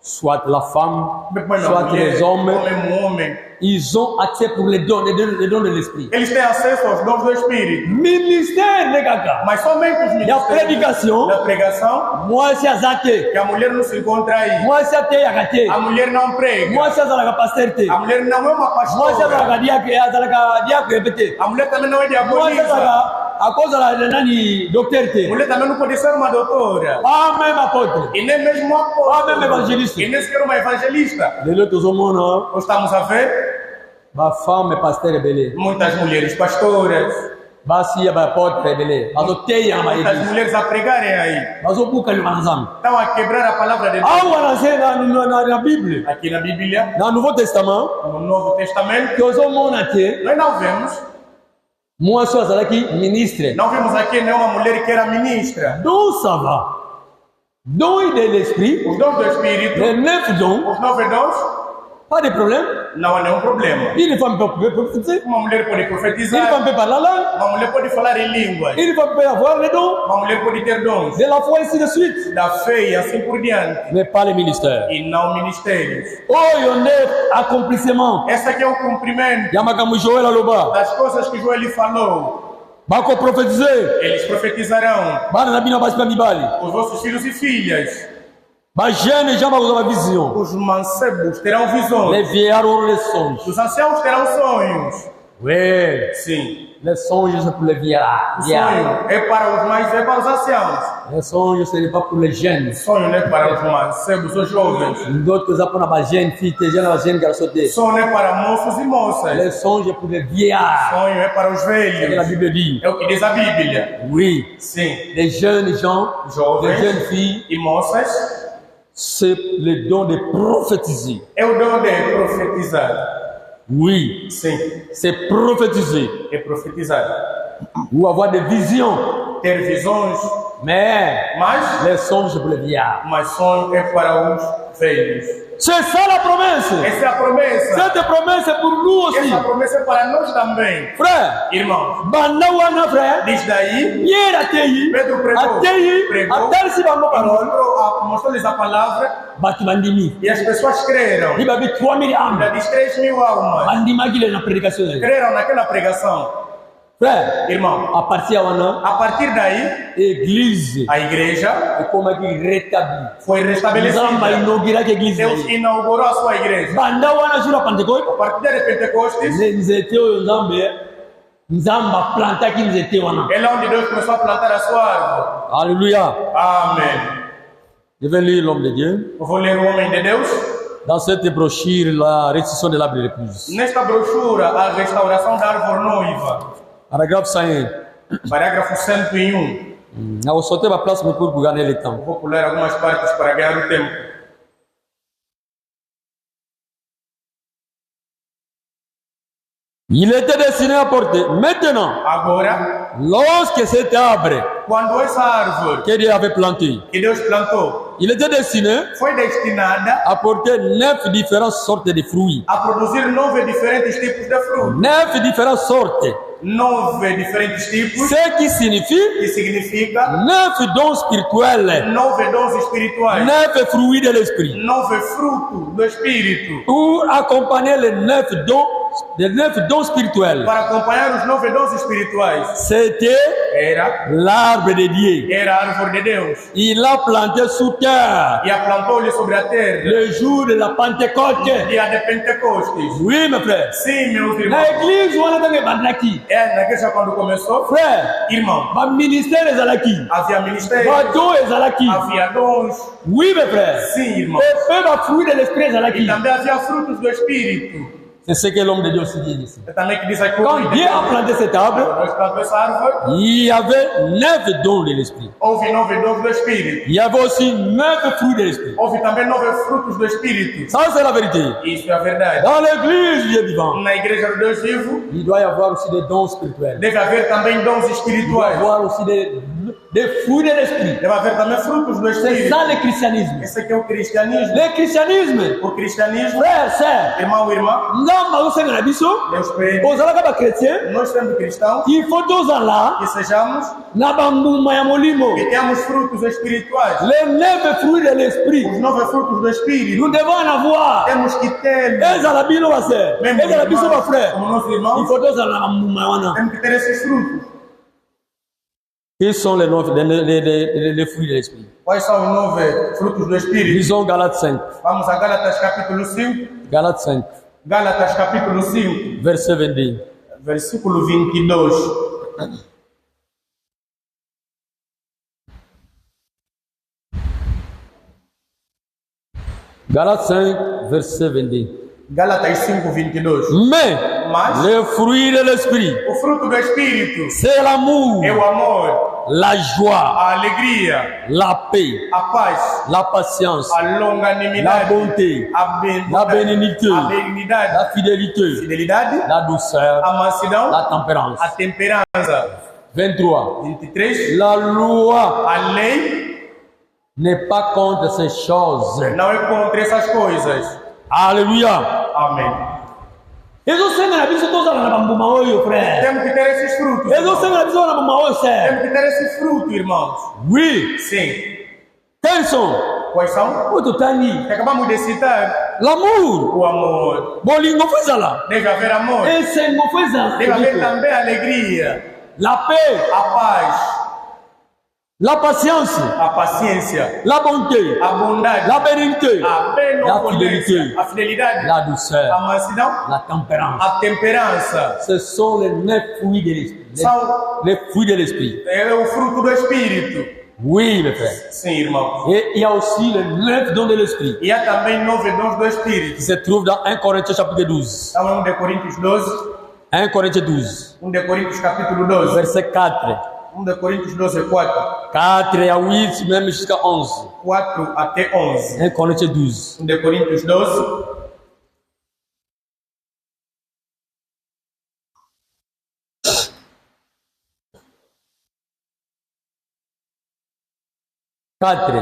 Soit la femme, Mas soit les hommes, homem. ils ont accès pour les dons de l'esprit. Eles têm acesso aos dons do Espírito. Ministère de gaga. Mas somente os Da ministérios prédication, da pregação, moi c'est azate. que a mulher não se encontra aí. Moi c'est até agate. A mulher não prega. Moi c'est azalaka pasteur. A mulher não é uma Moi c'est pastora. azalaka diacre répété. A mulher também não é Moi c'est diaconisa. azalaka à cause de la nani docteur A te. mulher também não pode ser uma doutora. Pas même apôtre. E nem mesmo uma Pas même apóstola. évangéliste. E nem sequer uma evangelista. Lelo tozomona Nós estamos a ver ba femme pasteur belé. muitas mulheres pastoras. Basi ya ba apôtre belé. Bazoteya ba Muitas église. mulheres a pregarem aí. Bazobuka le banzam. Estão a quebrar a palavra de Deus. Awa na Bible. Aqui na Bíblia, Dans le Nouveau Testament, no Novo Testamento, tozomona te nós não vemos. moi so azalaki ministre. Não vimos aqui nenhuma mulher que era ministra. Donc ça va. Donc de l'esprit, Os dons do Espírito, les 9 dons, os 9 dons, pas de problème. não há nenhum problema. Une femme peut prophétiser, Uma mulher pode une profetizar, femme peut parler la langue, uma mulher pode falar em línguas, une femme peut avoir les dons, uma mulher pode ter dons de la foi ainsi de suite. da fé e assim por diante, Mais pas les ministères. e não ministérios. Oh, yon est accomplissement. Esse aqui é o cumprimento Yamakamu Joël Aloba. das coisas que Joel falou. Bako prophétiser. Eles profetizarão. Bana nabina basi pa mibali. Os vossos filhos e filhas, Ba jeune já ba vision. os mancebos terão Les visões, vieillards auront les songes. os anciãos terão sonhos. Oui. Sim, Les songes c'est pour les vieillards. sonho é para os mais, é para os anciãos. Les songes ce n'est pas pour les jeunes. Sonho não é para os mancebos, os jovens. D'autres ça pour la jeune fille, tes jeunes, la jeune garçon. Sonho é para moços e moças. Les songes c'est pour les vieillards. Sonho é para os C'est ce que la velhos. Bible dit. É o que diz a Bíblia. Oui. Sim. Les jeunes gens, les Jovens jeunes filles, e moças c'est le don de prophétiser. é o dom de profetizar. Oui. Sim, C'est prophétiser. é profetizar. Ou avoir des visions. Ter visões, Mais mas les songes c'est pour les vieillards. sonho é para os velhos. C'est ça la promesse. Essa é a promessa. Cette promesse est pour nous aussi. Essa promessa é para nós também. Frère, Irmãos, Bandawana frère, diz daí, Pierre Ateyi, Pedro pregou, Ateyi, Atersi Bango Parole, mostrou-lhes a palavra Bati Bandimi. e as pessoas creram. Il va avoir 3000 Já âmes. diz 3.000 almas. Bandima qui est na prédication. Creram naquela pregação. Frère, Irmão, à partir de a partir daí, l'église a igreja est comme rétablie. foi Nous restabelecida. allons inaugurer l'église. Deus inaugurou a sua igreja. Bandawana jour à Pentecôte, A partir de Pentecostes, nous étions aux Zambé. Nzamba planta qui nous étions wana. é lá onde Deus começou a plantar a sua árvore. Alléluia. Amém. Je vais lire l'homme de Dieu. Eu vou ler o homem de Deus. Dans cette brochure, la restitution de l'arbre de l'épouse. Nesta brochura, a restauração da árvore noiva. Paragraphe 101. Parágrafo 101. Je vais sauter ma place pour gagner le temps. Vou pular algumas partes para ganhar o tempo. Il était destiné à porter. Maintenant, Agora, lorsque cet arbre quando essa árvore que Dieu avait planté que Deus plantou il était destiné foi destinada à porter 9 différentes sortes de fruits. a produzir 9 diferentes tipos de frutos. 9 différentes sortes. 9 diferentes tipos, Ce qui signifie que significa 9 dons spirituels. 9 dons espirituais, 9 fruits de l'esprit. 9 frutos do Espírito. Pour accompagner les 9 dons spirituels. Para acompanhar os 9 dons espirituais, C'était era l'arbre de Dieu. a árvore de Deus. Il l'a planté sous terre E a plantou-lhe sobre a terra, le jour de la Pentecôte. dia de Pentecostes. Oui, mes frères. Sim, meus irmãos. Na église, on a des bandaki. É, na igreja quando começou, Frère, irmão, ma ministère est alaki. havia ministério, Ma don est alaki. havia dons. Oui, mes frères. Sim, irmão. Et peu ma fruit de l'esprit est E alaki. também havia frutos do Espírito. C'est ce que l'homme de Dieu aussi dit ici. É também que diz aqui, Quand Dieu a planté cet arbre, nós plantamos essa árvore, il y avait 9 dons de l'esprit. houve 9 dons do Espírito. Il y avait aussi 9 fruits de l'esprit. Houve também 9 frutos do Espírito. Ça, c'est la vérité. Isso é a verdade. Dans l'église Dieu vivant, Na igreja do Deus vivo, il doit y avoir aussi des dons spirituels. deve haver também dons Il doit y espirituais. avoir aussi des fruits de l'esprit. Deve haver também frutos do C'est Espírito. ça le christianisme. Esse aqui é o cristianismo. Le christianisme, O cristianismo, frère, sœur, irmão, irmã, ngamba usengana biso, Deus pede. ozalaka ba chrétien, Nós sendo cristãos, il faut tozala que sejamos, na bambuma ya molimo. que tenhamos frutos espirituais. Les 9 fruits de l'esprit, Os 9 frutos do Espírito, nous devons en avoir. temos que ter. Ezala bino ba sœur, Mesmo ezala biso ba frère. como nossos Il irmãos, faut tozala na bambuma wana. temos que ter esses frutos. Quels sont les fruits de l'esprit? Quais são os 9 frutos do Espírito? Lisons Galates 5. Vamos a Gálatas capítulo 5. Galates 5, Gálatas capítulo 5, verset 22. versículo 22. Galates 5, verset 22. Gálatas 5, 22. Mais Mas le fruit de l'esprit, o fruto do Espírito c'est l'amour, é o amor, la joie, a alegria, la paix, a paz, la patience, a la longanimidade, bonté, a la bénignité, a benignidade, la fidélité, fidelidade, la douceur, a mansidão, la tempérance. a temperança. 23. 23. La loi A lei n'est pas contre ces choses. não é contra essas coisas. Alléluia. Amém. ezosengana biso tozala na bambuma oyo frère, Temos que ter esses frutos. ezosengana biso na bambuma oyo sœur. Temos que ter esse fruto, irmãos. Oui. Sim. Quels sont? Quais são? Oyo totani Que acabamos de citar. l'amour, O amor. bolingo fo ezala, Deve haver amor. esengo fo ezala, Deve haver também alegria, la paix, a paz, la patience, a paciência, la bonté, a bondade, la bénignité, a benevolência, fidélité, a fidelidade, la a douceur, mansidão, la tempérance. a temperança. Ce sont les 9 fruits de l'esprit. São Les fruits de l'esprit. é o fruto do Espírito. Oui, mes frères. Sim, irmão. Et il y a aussi les 9 dons de l'esprit E há também 9 dons do Espírito. qui se trouvent dans 1 Corinthiens chapitre 12. Então, 1 de Coríntios 12, 1 Corinthiens 12, 1 de Coríntios capítulo 12, verset 4. 1 de Coríntios 12, 4, 4 à 8, même jusqu'à 11. 4 até 11. 1 Corinthiens 12. 1 de Coríntios 12, Quatre.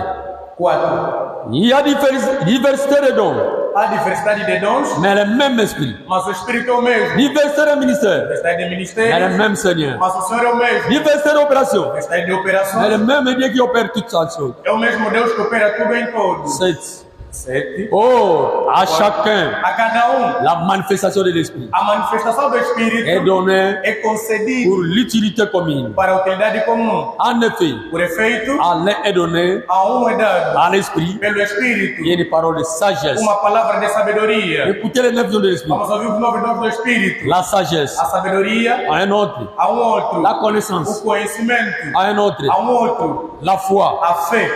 4. Il y a diversité de dons, Há diversidade de dons, mais le même esprit. mas o Espírito é o mesmo. Diversité de ministères, Diversidade de mais le ministérios, même Seigneur. mas o Senhor é o mesmo. Diversité d'opérations, Diversidade de mais le operações, même Dieu qui opère toutes ces choses. é o mesmo Deus que opera tudo em todos. 7. 7. Oh, à chacun, A cada la manifestation de l'esprit a manifestação do est Espírito donnée é concedida pour l'utilité commune. para a utilidade comum. En effet, Por efeito, à l'un est donné, a é dado à l'esprit, pelo Espírito il y a une parole de sagesse. uma palavra de sabedoria. Écoutez les 9 dons de l'esprit. Vamos ouvir os 9 dons do Espírito. La sagesse, A sabedoria, à un autre. a outro. La O connaissance, conhecimento, à un autre. a outro. La foi, A fé,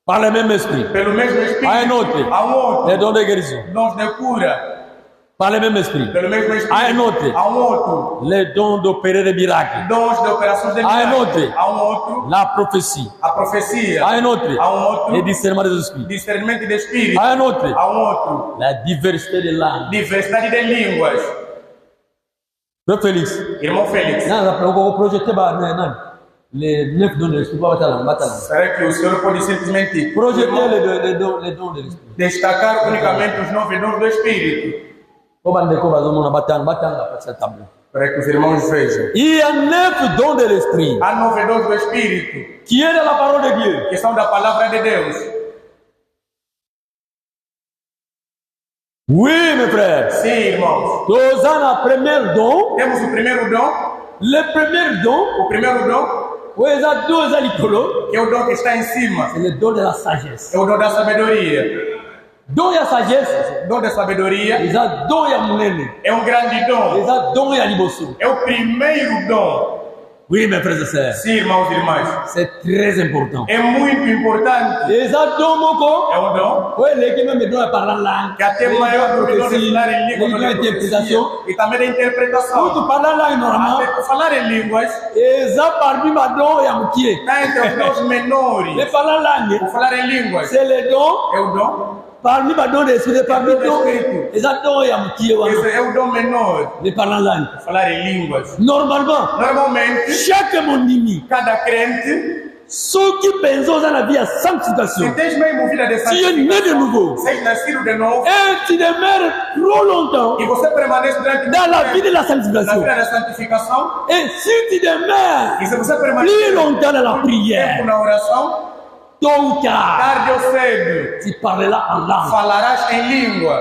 par le même esprit. pelo mesmo Espírito, A outro. a outro. Les dons de guérison, Dons de cura, par le même esprit. pelo mesmo Espírito, A outro. a outro. Les dons d'opérer des miracles. Dons de operações de A milagres, outro. a outro. La prophétie, A profecia, à un autre. a outro. Les discernements des esprits, Discernimento de espírito, à un autre. a outro. La diversité de langues. Diversidade de línguas. Frère Félix, Irmão Félix, on va projeter. Les 9 dons de l'esprit. Será que o Senhor pode simplesmente Projeter les dons de l'esprit. destacar unicamente os 9 dons do Espírito? Para que os irmãos vejam. Il y a 9 dons de l'esprit Há 9 dons do Espírito qui est de la parole de Dieu. que são da palavra de Deus. Oui, mes frères. Sim, irmãos. Nous avons le premier don. Temos o primeiro dom. Le premier don, O primeiro dom, oui, il y a 2 alicolos. que é o dom que está em cima. C'est le don de la sagesse. É o dom da sabedoria. Don de la sagesse, O dom da sabedoria il y a don de munene. é um grande dom. Il y a don de liboso. É o primeiro dom. Oui, mes frères et sœurs. Sim, irmãos e irmãs. C'est très important. É muito importante. Il y a don moko. É um dom Oui, les qui même doivent parler en langue. que até maior do que o dom de falar em língua, les do dons que d'interprétation. e também da interpretação. Quand tu parles en langue normalement, Até falar em línguas il y a parmi ma don et amitié. está entre os dons Les menores. parler en langue, O falar em línguas c'est le don. é o dom. Parmi ma don d'esprit, parmi don, il y a don et amitié. Esse é o dom menor. Les parler en langue. Falar em línguas. Normalement, Normalmente, chaque mondimi, cada crente, ceux qui pensent dans la vie à se sanctification, tens mesmo vida de tu es né de santificação, nouveau. seja nascido de novo, Et tu demeures trop longtemps e você permanece durante dans la vie de la na sanctification. vida da santificação, Et si tu demeures e se você plus permanece longtemps dans la tempo prière, na oração, tôt ou tard, tarde ou cedo, tu parleras en langue. falarás em língua.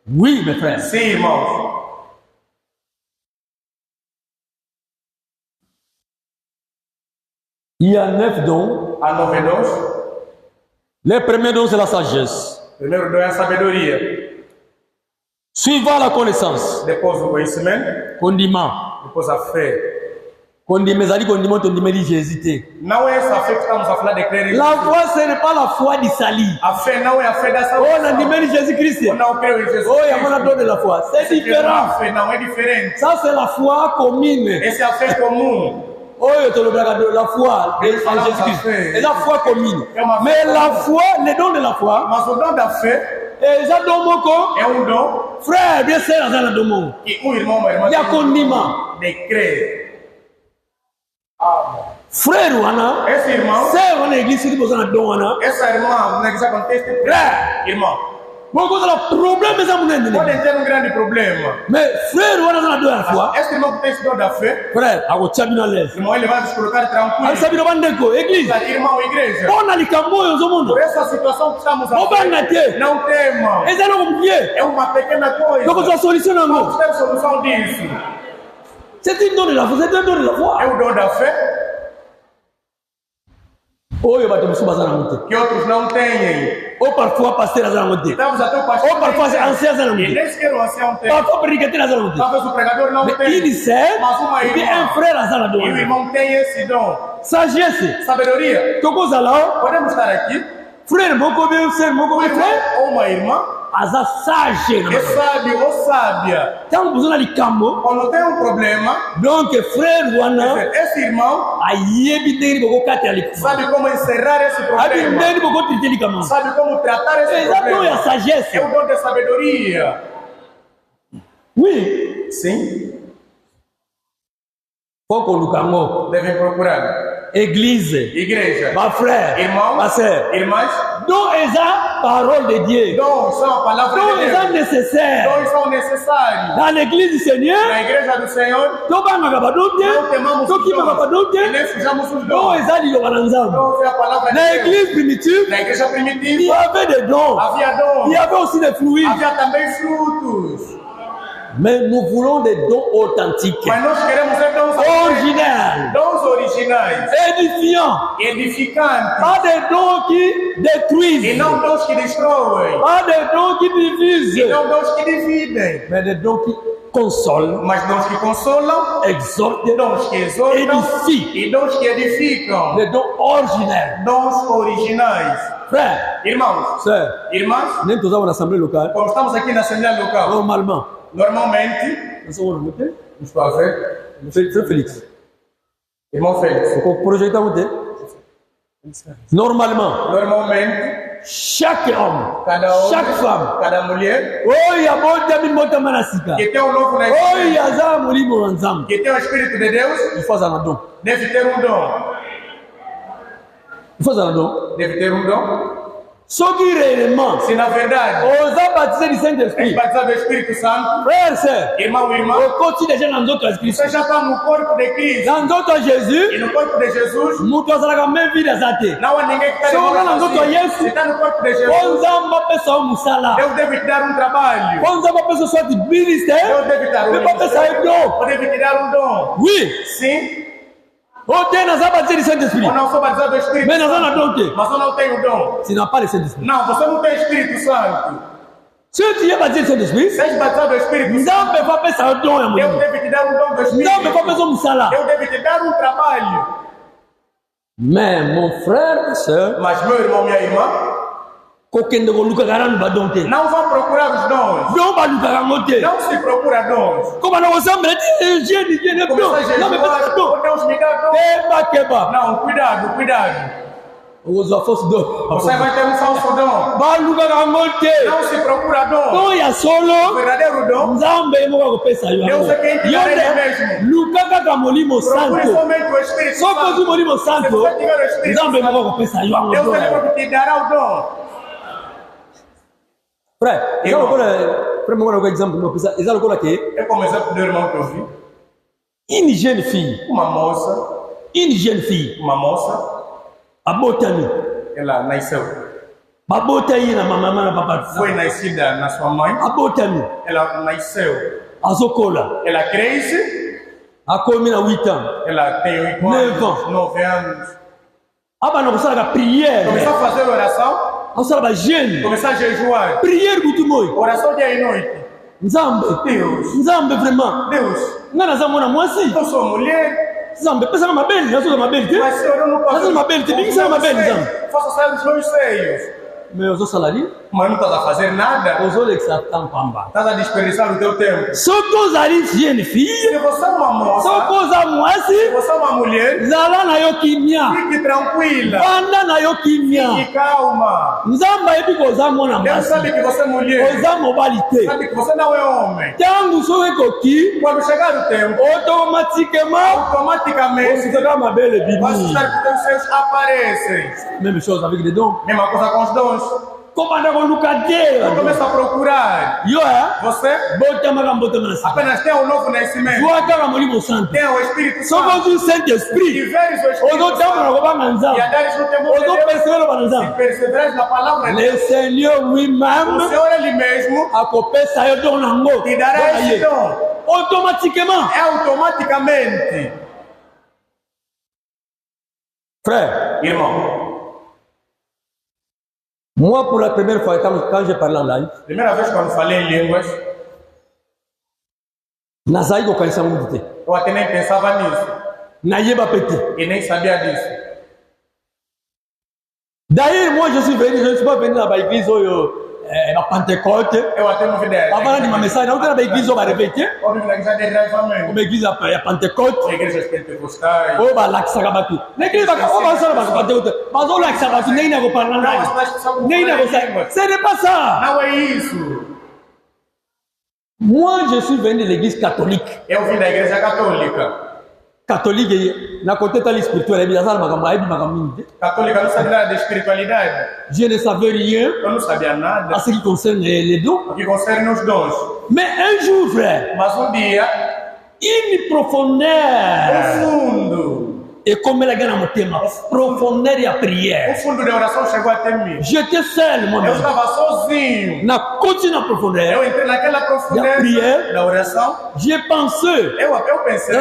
Oui, mes frères. Sim, irmãos. Il y a 9 dons. Há 9 dons. Le premier don, c'est la sagesse. O primeiro dom é a sabedoria. Suivant la connaissance. Depois o conhecimento. Condiment. Depois a fé. Condiment, ça dit condiment, condiment dit j'ai hésité. Não é essa fé que estamos a falar de crer em La Jesus. foi, ce n'est pas la foi du salut. A fé não é a fé da Oh, on a salvação. dit Jésus-Christ. Eu não creio em Jesus. Oh, il y a mon don de la foi. C'est Essa différent. fé não é diferente. Ça, c'est la foi commune. Essa é a fé comum. Oh, il te le de la foi en Jésus-Christ. C'est la foi commune. Mais la foi, le don de la foi, Mas o dom da fé et ça donne mon corps. é um dom Frère, bien sûr, dans la demande. que irmão, uma irmã Il y a tem condiment. de crer. Frère, wana. Esse irmão, C'est on église qui besoin de don, wana. essa irmã, na igreja acontece, irmão, Beaucoup de problème, mais ça mon ennemi. podem ter um grande problema. Mais frère, wana dans la deux fois. Esse irmão que tem esse dom da fé, Frère, à votre champion l'aise. irmão, ele vai nos colocar Al tranquilo. sabino bandeko, église. Irmão, igreja, On a les camboyos au monde. por essa situação que estamos a On va nater. não temam. Et ça, on me dit. É uma pequena coisa. Donc, on solution en Vamos nous. ter solução disso. C'est une don de la foi, c'est un don de la foi. É o dom da fé Oh, il va te mettre dans la montée. que outros não têm. Oh, parfois, pasteur dans la montée. Estamos até o pastor. Oh, parfois, c'est ancien dans la E montée. nem sequer o ancião tem. Parfois, prédicateur dans la montée. Talvez o pregador não Mais tenha. il sait, Mas uma il y a un irmã frère dans la e o don. irmão tem esse dom. Sagesse. Sabedoria. Toko zala, Podemos estar aqui. frère, mon combien, frère, mon Um combien, irmão frère. ou uma irmã Aza sage. é sábio ou sábia. Tant besoin de cambo. Quando tem um problema, Donc, frère, wana, esse irmão a yebite ni boko kati ali. sabe como encerrar esse Abi problema. ndeni boko trite ni kama. Sabe como tratar esse C'est ça don ya problema. sagesse. É o dom da sabedoria. Oui. Sim, Faut qu'on nous cambo. devem procurar. Église. Igreja, Ma frère. irmãos, Ma sœur. irmãs, Donc, esa parole de Dieu. dons são a palavra Donc, de esa Deus. nécessaire. Dons são necessários. Dans l'église du Seigneur, Na igreja do Senhor, tobanga kabadonte, não temamos os tokima dons. E kabadonte. nem fujamos os Donc, dons. eza liloba na nzambe. Dons é a palavra de Na Deus. église primitive, Na igreja il y primitiva, avait des dons. havia dons. Il y avait aussi des fruits. Havia também frutos. Mais nous voulons des dons authentiques, Mas nós queremos ser dons originels, dons originais, édifiants. edificantes. Pas des dons qui E détruisent. não dons que destroem. Pas des dons qui E divisent. não dons que dividem. Mais des dons qui consolent, Mas dons que consolam, exhortent, dons que exortam édifient. e dons que edificam. Des dons originels. Dons originais. Frère, Irmãos, sœur, irmãs, nous sommes en assemblée locale. como estamos aqui na Assembleia Local, Normalement, normalmente, nous sommes en montée. estou a ver, Frère Félix. irmão Félix, Faut qu'on projette en montée. Normalement, normalmente, chaque homme, cada homem, chaque femme, cada mulher, oyo abotami motema na sika, que tem um novo oyo nascimento, aza molimo wa Nzambe, que tem o Espírito de Deus, il faut azala na don, deve ter um dom. il faut azala na don. Deve ter um dom. Soki réellement Se na verdade oza baptisé du é Saint-Esprit, batizado do Espírito Santo, frère, sœur, irmão e irmã, okoti déjà na nzoto ya Kristo, você já está no corpo de Cristo. na nzoto ya E Jésus, no corpo de Jesus, moto azalaka même vide aza te. não há ninguém que está Só lá na nzoto ya Yesu, Se está no corpo de po Jesus, Nzambe apesa yo mosala, Deus deve te dar um trabalho. po Nzambe apesa soit ministère, Deus deve te dar um mpe bapesa yo don. Ou deve te dar um dom. Oui, Sim, ote naza baptisé du Saint-Esprit, ou não sou batizado do Espírito mais naza na Santo, don te. mas eu não tenho dom. Tu n'as pas le Saint-Esprit. Não, você não tem Espírito Santo. Si tu es baptisé du Saint-Esprit, Se és batizado do Espírito Santo, Nzambe va apesa yo don ya Deus molimo, deve te dar um dom do Nzambe va Espírito. apesa yo mosala. Deus deve te dar um trabalho. Mais mon frère, sœur, Mas meu irmão, minha irmã, kokende kolukaka nanu badon te. não vão procurar os dons. Don balukaka yango te. Não se procura dons. Kobana kosambela ti jeune don, Começa a Nzambe apesa jejuar, don. oh Deus me dá dom. Keba. Não, cuidado, cuidado. Okozwa force don. Você vai ter um falso dom. balukaka yango te. Não se procura dom. Don ya O solo, verdadeiro dom, Nzambe ye moko akopesa yo Deus yango. é quem te Yo dá ele nde mesmo. luka kaka molimo Procure santo. somente o Espírito Soki ozwi Santo. molimo Se santo, você tiver o Espírito Nzambe ye moko Santo, akopesa yo yango Deus don ele yango. próprio te dará o dom. Frère, eza Irmão. lokola frère moko na ko exemple mopesa eza lokola ke É como exemplo do irmão que eu vi. une jeune fille, Uma moça, abotami, ela nasceu. babota ye na mama na papa, Foi nascida na sua mãe. abotami, Ela nasceu. azokola, Ela cresce. akomi na 8 ans, Ela tem 8 9 anos, ans. 9 anos. abana kosalaka prière, Começou a fazer oração. akosala bajeune, Começou a jejuar. prière butu moi, Oração dia e noite. Deus, nzambe vraiment, Deus, nga naza mwana mwasi, eu sou mulher. nzambe pesaka mabele, nazoka mabele te, Mas Senhor, eu não posso. Faça uma bela, tem que ser uma bela, então. Faça sair os meus seios. mais ozosala nini? Mas não estás a fazer nada. Ozolekisa ta pamba. Estás a desperdiçar o teu tempo. Soki ozali jeune fille, Se você é uma moça, soki oza se mwasi, você é uma mulher, zala na yo kimia, fique tranquila. vanda na yo kimia. Fique calma. Nzambe ayebi koza mwana Deus mwasi, sabe que você é mulher. oza mobali te. Sabe que você não é homem. Ntango soki ekoki, Quando chegar o tempo, automatiquement automaticamente, osukaka mabele vai bibini. estar que teus seios aparecem. Même chose avec les dons. Mesma coisa com os dons. Komanda koluka te. Começa a procurar. Yo Você botamaka mbotama na sika. apenas tem um novo nascimento. Zwa kaka molimo santo. Tem o Espírito Soki Santo. ozwi Saint-Esprit, Tiveres o Espírito ozotambola Santo. kobanga E nzambe, andares no temor de Deus. ozopersevela bana E nzambe. perseveres na palavra de Le Deus. Seigneur O lui-même Senhor Ele mesmo akopesa yo don nango. te dará Bona esse ye. dom. Automatiquement. É automaticamente. Frère, Irmão, moi pour la première fois quand j'ai parlé en langue, primeira vez quando falei em línguas, nazali kokanisa mungu te. eu até nem pensava nisso. Nayeba pe te. E nem sabia disso. D'ailleurs, moi je ne suis pas venu na baeglise oyo na Pentecôte. Eu até não vi ideia. Avant de ma message, na outra baeglise oyo barepete, Eu vim na igreja de reavivamento. uma église ya Pentecôte. Igrejas pentecostais. Oyo balakisaka bato. Na église oyo basala bato Pentecôte, bazolakisa bato ndenge na koparla Não, ngai. as pessoas são Ndenge na kosala. Ce n'est pas ça. Não é isso. Moi, je suis venu de l'église catholique. Eu vim da igreja católica. Catholique, na côté tali spirituel, il y a ça, Católica não sabia nada de espiritualidade. je ne savais rien Eu não sabia à nada. ce qui concerne les dons. O que concerne os dons. Mais un jour, frère, Mas um dia, une o profondeur, fundo, et comme la gagne à mon thème, profondeur et à o prière. fundo da oração chegou até mim. J'étais seul, Eu moi-même. estava sozinho. Na continue à Eu profondeur, entrei naquela Da profundeza prière. da oração. j'ai pensé, Eu pensei,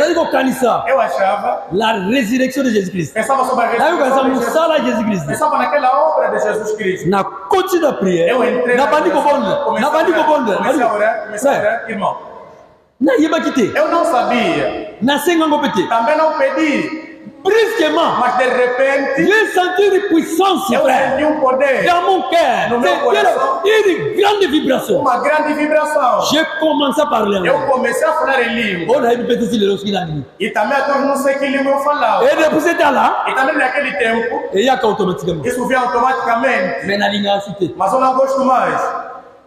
eu achava, la résurrection de Jésus-Christ. pensava sobre a Là, il y ressurreição a de Jesus. ça, Jésus-Christ. Pensava naquela obra de Jesus Cristo. Na continue à prière, Eu entrei na bandi oração, kobonde, na bandi kobonde, comecei a orar, irmão. na yeba kite, Eu não sabia, na senga ngo pete. também não pedi. brusquement, Mas de repente, j'ai senti une puissance, eu frère, senti um poder, dans mon cœur. No meu coração. C'était une grande vibration. uma grande vibração. J'ai commencé à parler en Eu langue. comecei a falar em língua. On a eu petit le lorsqu'il a dit. E também até hoje não sei que língua eu falava. Et depuis ce temps-là, E também naquele tempo, il y a qu'automatiquement. isso vinha automaticamente. Mais na ligne cité. Mas eu não gosto mais.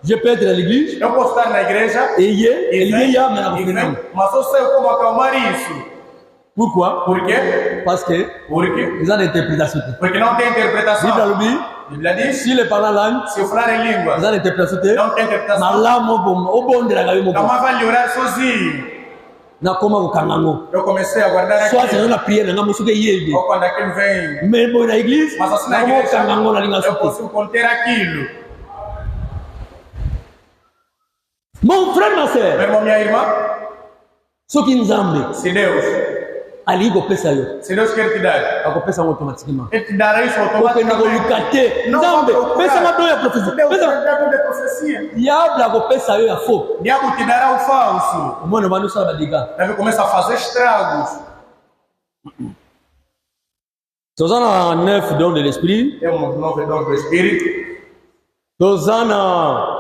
Je peux être à l'église, Eu posso estar na igreja et il y a, mais e vem, non. mas eu sei como acalmar isso. Pourquoi? Por quê? Parce que Porque ils ont l'interprétation. Porque não tem interpretação. Bible a dit, A Bíblia diz, si les parlants langue, se eu falar em língua, ils ont l'interprétation. não tem Na interpretação. la mo bon de la gabe mo. Não mais vai lhe orar sozinho. Na koma ko kangango. Eu comecei a guardar Soit aqui. c'est la prière na musuke yébi. Ou quando aquilo vem, Mais bon na église, mas assim na na mo igreja, kangango na linga eu cité. posso conter aquilo. Mon frère, ma Meu sœur, irmão, minha irmã, ce qui nous amène, se Deus ali go pesa yo. quer te dar, Ako pesa automatiquement. Ele te dará isso Porque na go automaticamente. lukate. Não Zambe, vai pesa procurar. ma do ya prophétie. Deus Pesa vai dar de profecia. diable go pesa yo ya faux. O diabo te dará o falso. Au moins no banu sala badiga. Ele começa a fazer estragos. Tozana 9 dons de l'esprit. Temos 9 dons do Espírito. Tozana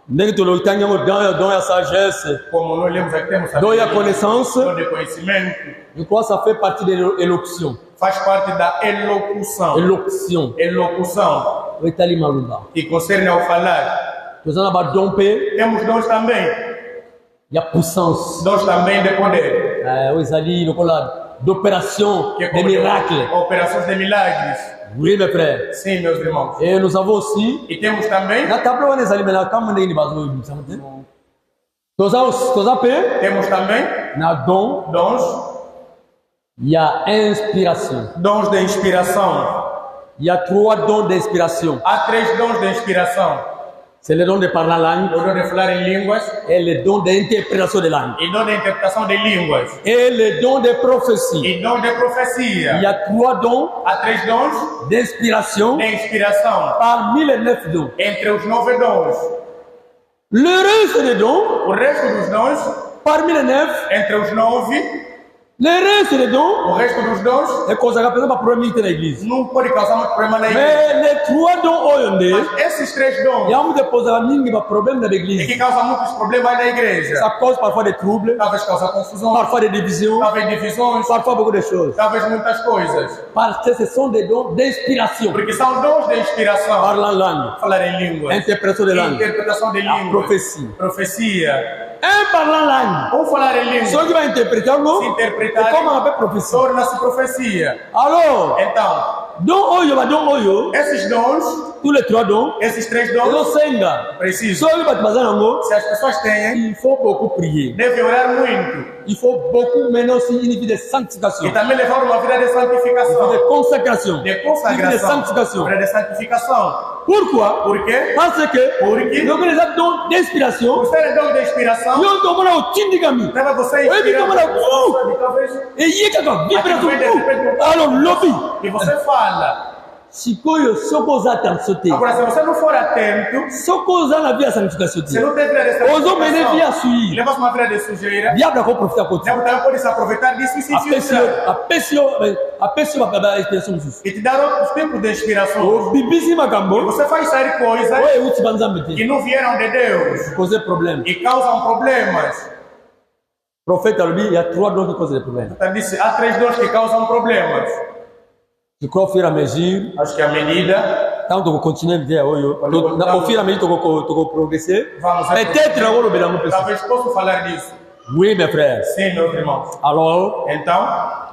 ndenge tolotanga mo don ya sagesse, Como nós lemos aqui, temos don ya sabedoria, connaissance. dom de conhecimento. Je crois que ça fait partie de l'élocution. Faz parte da elocução. Élocution. Elocução, Etali malumba. que concerne ao falar. Tozana ba dompe Temos dons também. ya puissance. Dons também de poder. Ezali lokola d'opération, Que é de como miracles. operações de milagres. Oui, mes frères. Sim, meus irmãos. Et nous avons aussi E temos também, na table on ezali mena kama ndenge ni bazo bisante. Toza pe temos também na don dons, ya inspiration. dons de inspiração. Il y a 3 dons d'inspiration. Há 3 dons de inspiração. C'est le don de parler la langue O dom de falar em línguas et le don d'interprétation de langue. e dom de interpretação de línguas. Et le don de prophétie. E dom de Il y profecia. a 3 dons Há 3 dons d'inspiration de inspiração. parmi les 9 dons. Entre os 9 dons. Le reste des dons, O resto dos dons, parmi les 9, entre os 9, le reste des dons o resto dos dons est consacré par exemple pour militaire dans l'église. não pode causar muito problema na igreja. Mais les 3 dons oyonde, Mas esses 3 il y dons a un de poser la mingi ba problème dans é l'église. que causam muitos problemas na igreja. Ça cause parfois des troubles, Talvez causa confusão, parfois des divisions, talvez divisões, parfois beaucoup de choses. talvez muitas coisas. Parce que ce sont des dons d'inspiration. Porque são dons de inspiração. Parlant langue, Falar em línguas. interprétation de langue, Interpretação de la línguas. prophétie. Profecia. Un parlant langue, Ou falar em línguas. celui qui va interpréter un mot, Se c'est interpretar, comme on appelle prophétie. torna-se profecia. Alors, Então, don oyo, don oyo, esses dons, tous les 3 dons, esses 3 ils ont dons, 5. precisam. Celui qui va te baser en mot, Se as pessoas têm, il faut beaucoup prier. devem orar muito. Il faut beaucoup mener aussi une vie de sanctification, E também levar uma vida de de santificação. consacration, De une vie de consagração. sanctification. Vida de santificação. Pourquoi? Por quê? Parce que Porque nous avons des dons d'inspiration, por serem dons de inspiração, nous avons au Tindikami. leva você a Oi, inspirar Vitor, pessoas, sabe? Talvez Et il y a quelqu'un, vibration. Aqui Alors, lobby. e você fala. Sikoyo, soko attention sauter. Agora, se você não for atento, Soko za la vie à sanctification. você não tem vida de Ozo mene vie à santificação. suivre. Leva uma vida de sujeira. Diable a profité à côté. Diabo também pode se aproveitar disso e se infiltrar. Apesio va expression mususu. E te dar os tempos de inspiração. O bibisi makambo. Você faz sair coisas Oye uti banzambe que te. não vieram de Deus Poser problème. e causam problemas. Prophète alobi, il y a 3 dons qui causent des problèmes. Então, disse, há 3 dons que causam problemas. Je crois au fur et à mesure, Acho que à medida, tant que vous continuez à dire oyo, au fur et à mesure que vous progressez, vamos peut-être on va le faire. talvez posso falar disso. Oui, mes frères. Sim, meus irmãos. Alors, Então,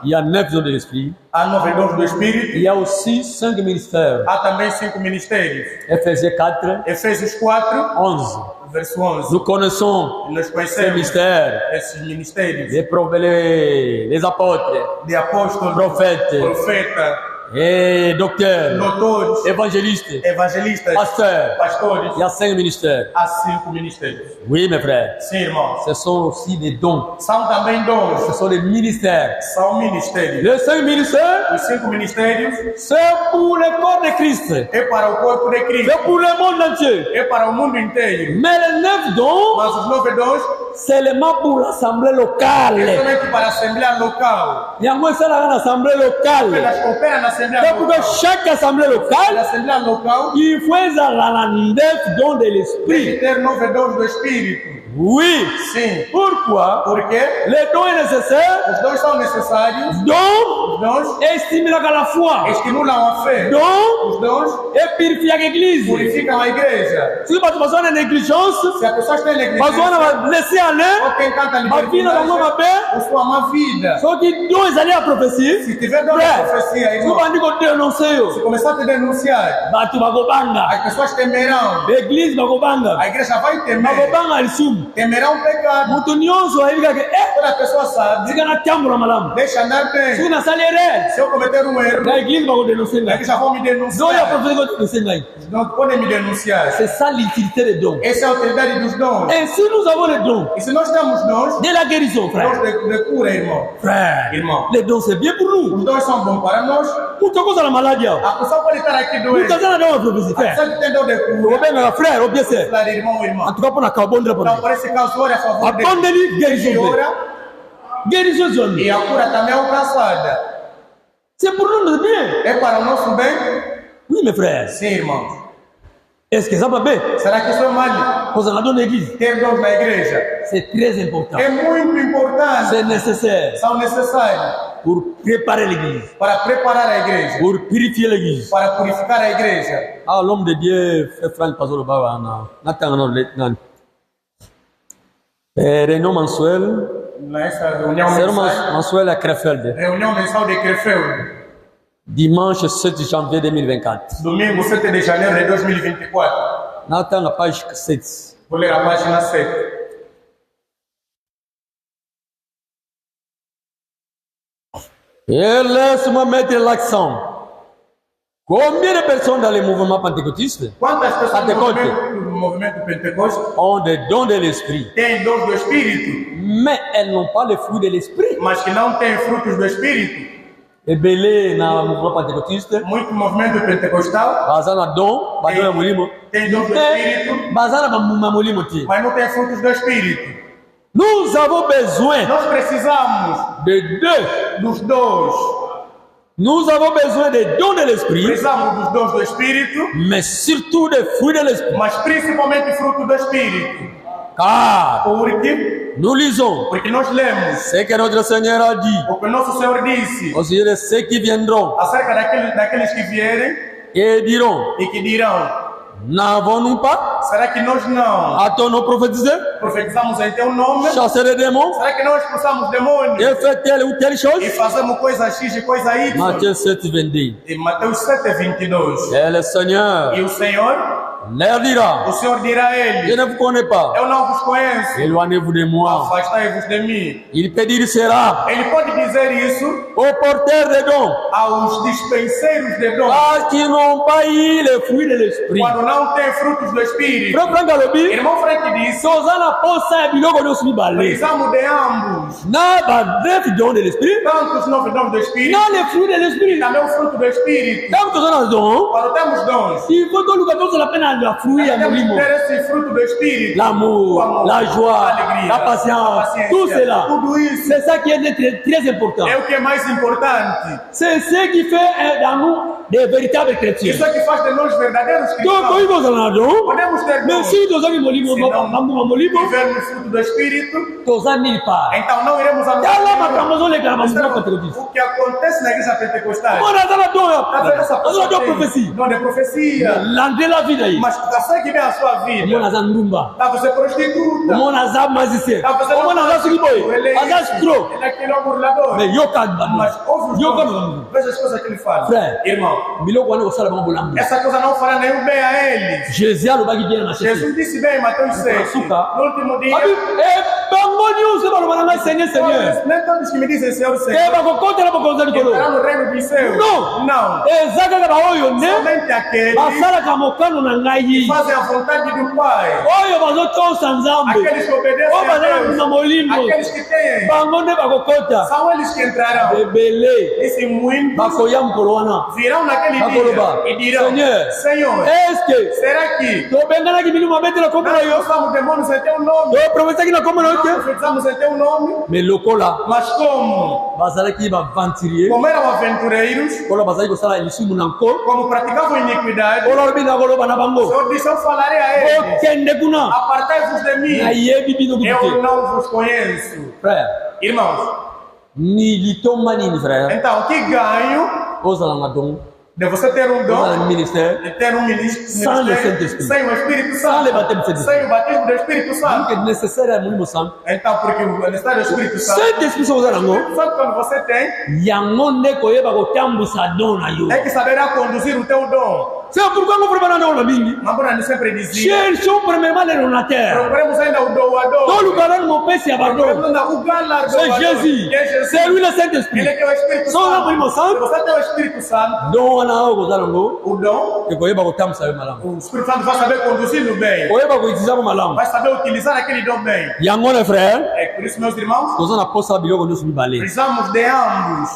il y a 9 dons de l'esprit. há 9 dons do Espírito. Il y a aussi 5 ministères. Há também 5 ministérios. Ephésiens 4, Efésios 4, 11. verso 11. Nous connaissons Nós ces conhecemos mystères. esses ministérios Les apôtres, de apóstolo, prophètes, profeta, et docteurs, doutores, évangélistes, evangelistas, pasteurs. pastores. Il y a 5 ministères. Há 5 ministérios. Oui, mes frères. Sim, irmãos. Ce sont aussi des dons. São também dons. Ce sont des ministères. São ministérios. Les 5 ministères, Os 5 ministérios c'est pour le corps de Christ. é para o corpo de Cristo. C'est pour le monde entier. É para o mundo inteiro. Mais les 9 dons, Mas os 9 dons seulement pour l'assemblée é locale. somente para a Assembleia Local. Il y a moins ça dans l'assemblée locale. Elas operam na Assembleia C'est pour que Local. chaque assemblée Na locale, Assembleia Local il faut la 9 dons de deve l'esprit. ter 9 dons do Espírito. Oui. Sim. Pourquoi? Porque Les dons est nécessaire. os dons são necessários. Dons Os dons estimulant la foi. estimulam a fé. Dons Os dons et purifier l'église. purificam a igreja. Si tu as une négligence, Se a pessoa está em tu negligência, vas laisser aller. ou quem canta a Ma vie dans mon libertinagem, père. ou sua má vida. Ceux qui dont aller à prophétie, Se tiver dom de frère, profecia, tu irmão, vas dire qu'on dénonce. se começar a te denunciar, Bah, tu vas go banga. as pessoas temerão. L'église va go banga. A igreja vai Va go temer. banga al sum. Temerão o pecado. Mutu nyonso ayiga ke Quando a pessoa sabe, zika na tambura malamu. deixa andar Si bem. na salere, Se eu cometer um erro, na église va go dénoncer a ngai. igreja vão me Donc il y a denunciar. prophétie go dénoncer ngai. Não podem me denunciar. C'est ça l'utilité des dons. Essa é a autoridade dos dons. Et si nous avons les dons E se nós temos dons, de la guérison, dons frère, de cura, irmão. frère, Irmão, les dons c'est bien pour nous. os dons são bons para nós. Mutu cause la maladie. A pessoa pode estar aqui doente. Mutu cause la prophétie, A frère. pessoa que tem dom de Au cura, bien, frère, au bien c'est. falar irmão, irmão. En tout cas, pour la carbone de la Então, prophétie. por esse caso, ore a favor dele. Abandonne guérison. E ora, Guérison zone. e a cura também é alcançada. C'est pour nous, c'est bien. É para o nosso bem? Oui, mes frères. Sim, irmãos. Est-ce que ça va bien? Será que isso é mal? Quand on a donné l'église, Ter dons na igreja c'est très important. é muito importante. C'est nécessaire São necessários pour préparer l'église, para preparar a igreja, pour purifier l'église. para purificar a igreja. Ah, l'homme de Dieu, frère Franck Pazolo Baba, réunion mensuelle, Nessa reunião c'est mensal, mensuelle à Krefeld, reunião mensal de Crefeld, dimanche 7 janvier 2024. domingo 7 de janeiro de 2024. Nathan, la page 7. Vou ler a página 7. Et laisse-moi mettre l'accent. Combien de personnes dans les mouvements pentecôtistes Quantas pessoas no Pentecoste movimento Pentecoste ont des dons de l'esprit, têm dons do Espírito, mais elles n'ont pas les fruits de l'esprit? mas que não têm frutos do Espírito? Et belé dans le mouvement pentecôtiste, Muito movimento pentecostal bazana don, bazana molimo. tem dons do Espírito, Bazana ba molimo ti. mas não tem frutos do Espírito. Nous avons besoin Nós precisamos de deux. dos dons. Nous avons besoin des dons de l'esprit, Precisamos dos dons do Espírito, mais surtout des fruits de l'esprit. mas principalmente fruto do Espírito. Car Porque nous lisons nós lemos ce que notre Seigneur a dit o que nosso Senhor disse au sujet de ceux qui viendront acerca daqueles que vierem et diront: e que dirão: n'avons-nous pas, será que nós não a-t-on profétisé, profetizamos em teu nome? chassé des démons Será que nós expulsamos demônios et fait telle ou telle e chose? fazemos coisa X e coisa Y? Matthieu 7, 22. Em Mateus 7, 22. Et le Seigneur E o Senhor leur dira: O Senhor dirá a je ele: ne vous connais pas, eu não vos conheço, éloignez-vous de moi. afastai-vos de mim. Il peut dire cela Ele pode dizer isso aux porteurs des dons, aos dispenseiros de dons, parce qu'ils n'ont pas eu les fruits de l'esprit. quando não tem frutos do Espírito. Frère Franck alobi, Irmão Frank disse: tozana posa ya biloko nyonso mibale. precisamos de ambos, Na ba 9 dons de l'esprit, tanto os 9 dons do Espírito, na les fruits de e l'esprit. também o fruto do Espírito. Tanto tozana don, Quando temos dons, il faut toluka tozala pe na la fruit ya temos que molimo. ter esse fruto do Espírito. L'amour, O amor, la joie, a alegria, la a patience, paciência, tout cela. tudo isso C'est ça qui est très important. é o que é mais importante. C'est ce qui fait dans nous des véritables chrétiens. Isso é que faz de nós verdadeiros Donc, cristãos. oui, vous en avez don, Podemos ter mais dons, si tozali molimo, se não bambu molimo, tivermos fruto do Espírito, toza nulle part. então não iremos a Tala lugar makambo zolekala nenhum. bambu pentecôtiste. O que acontece na igreja pentecostal? Mwana azala don Tá vendo essa ya, azala don tem prophétie. dom de profecia, Lande la vie na ye. mas segue bem a sua Mwana vida. aza ndumba. Tá você prostituta. Mwana aza magicien. Tá você Mwana aza soki boye. Aza escroc. Ele é aquele burlador. Mais yoka Mas ouve os yoka dons. Veja as coisas que ele fala. Frère. Irmão, biloko wana kosala bango bolambo. essa coisa não fará nenhum bem a eles. Jésus alobaki bien na chef. Jesus disse bem em Mateus 6. Açúcar. No último dia, Abi bango Seigneur. Nem todos que me dizem Senhor, Senhor, entrarão no reino dos céus. Não. Não. Somente aqueles que fazem a vontade do Pai. Aqueles que obedecem a Deus. Aqueles que têm. São eles que entrarão. Esse muitos virão naquele dia e dirão: Senhor, será que nós usamos demônios em teu nome? Nós profetizamos em teu nome? Mas como? Como eram aventureiros, como praticavam iniquidade, o Senhor disse: eu falarei a eles: apartai-vos de mim, eu não vos conheço. Irmãos, então que ganho de você ter um dom, de ter um ministério sem o Espírito Santo, sem o batismo do Espírito Santo? Então, porque o necessário do Espírito Santo, quando você tem, é que saberá conduzir o teu dom. Mas sempre dizia: procuremos ainda o doador, procuremos ainda o galardoador, que é Jesus. Ele é que é o Espírito Santo. Você tem o Espírito Santo, o dom, o Espírito Santo vai saber conduzir-lo bem, vai saber utilizar aquele dom bem. É por isso, meus irmãos, precisamos de ambos,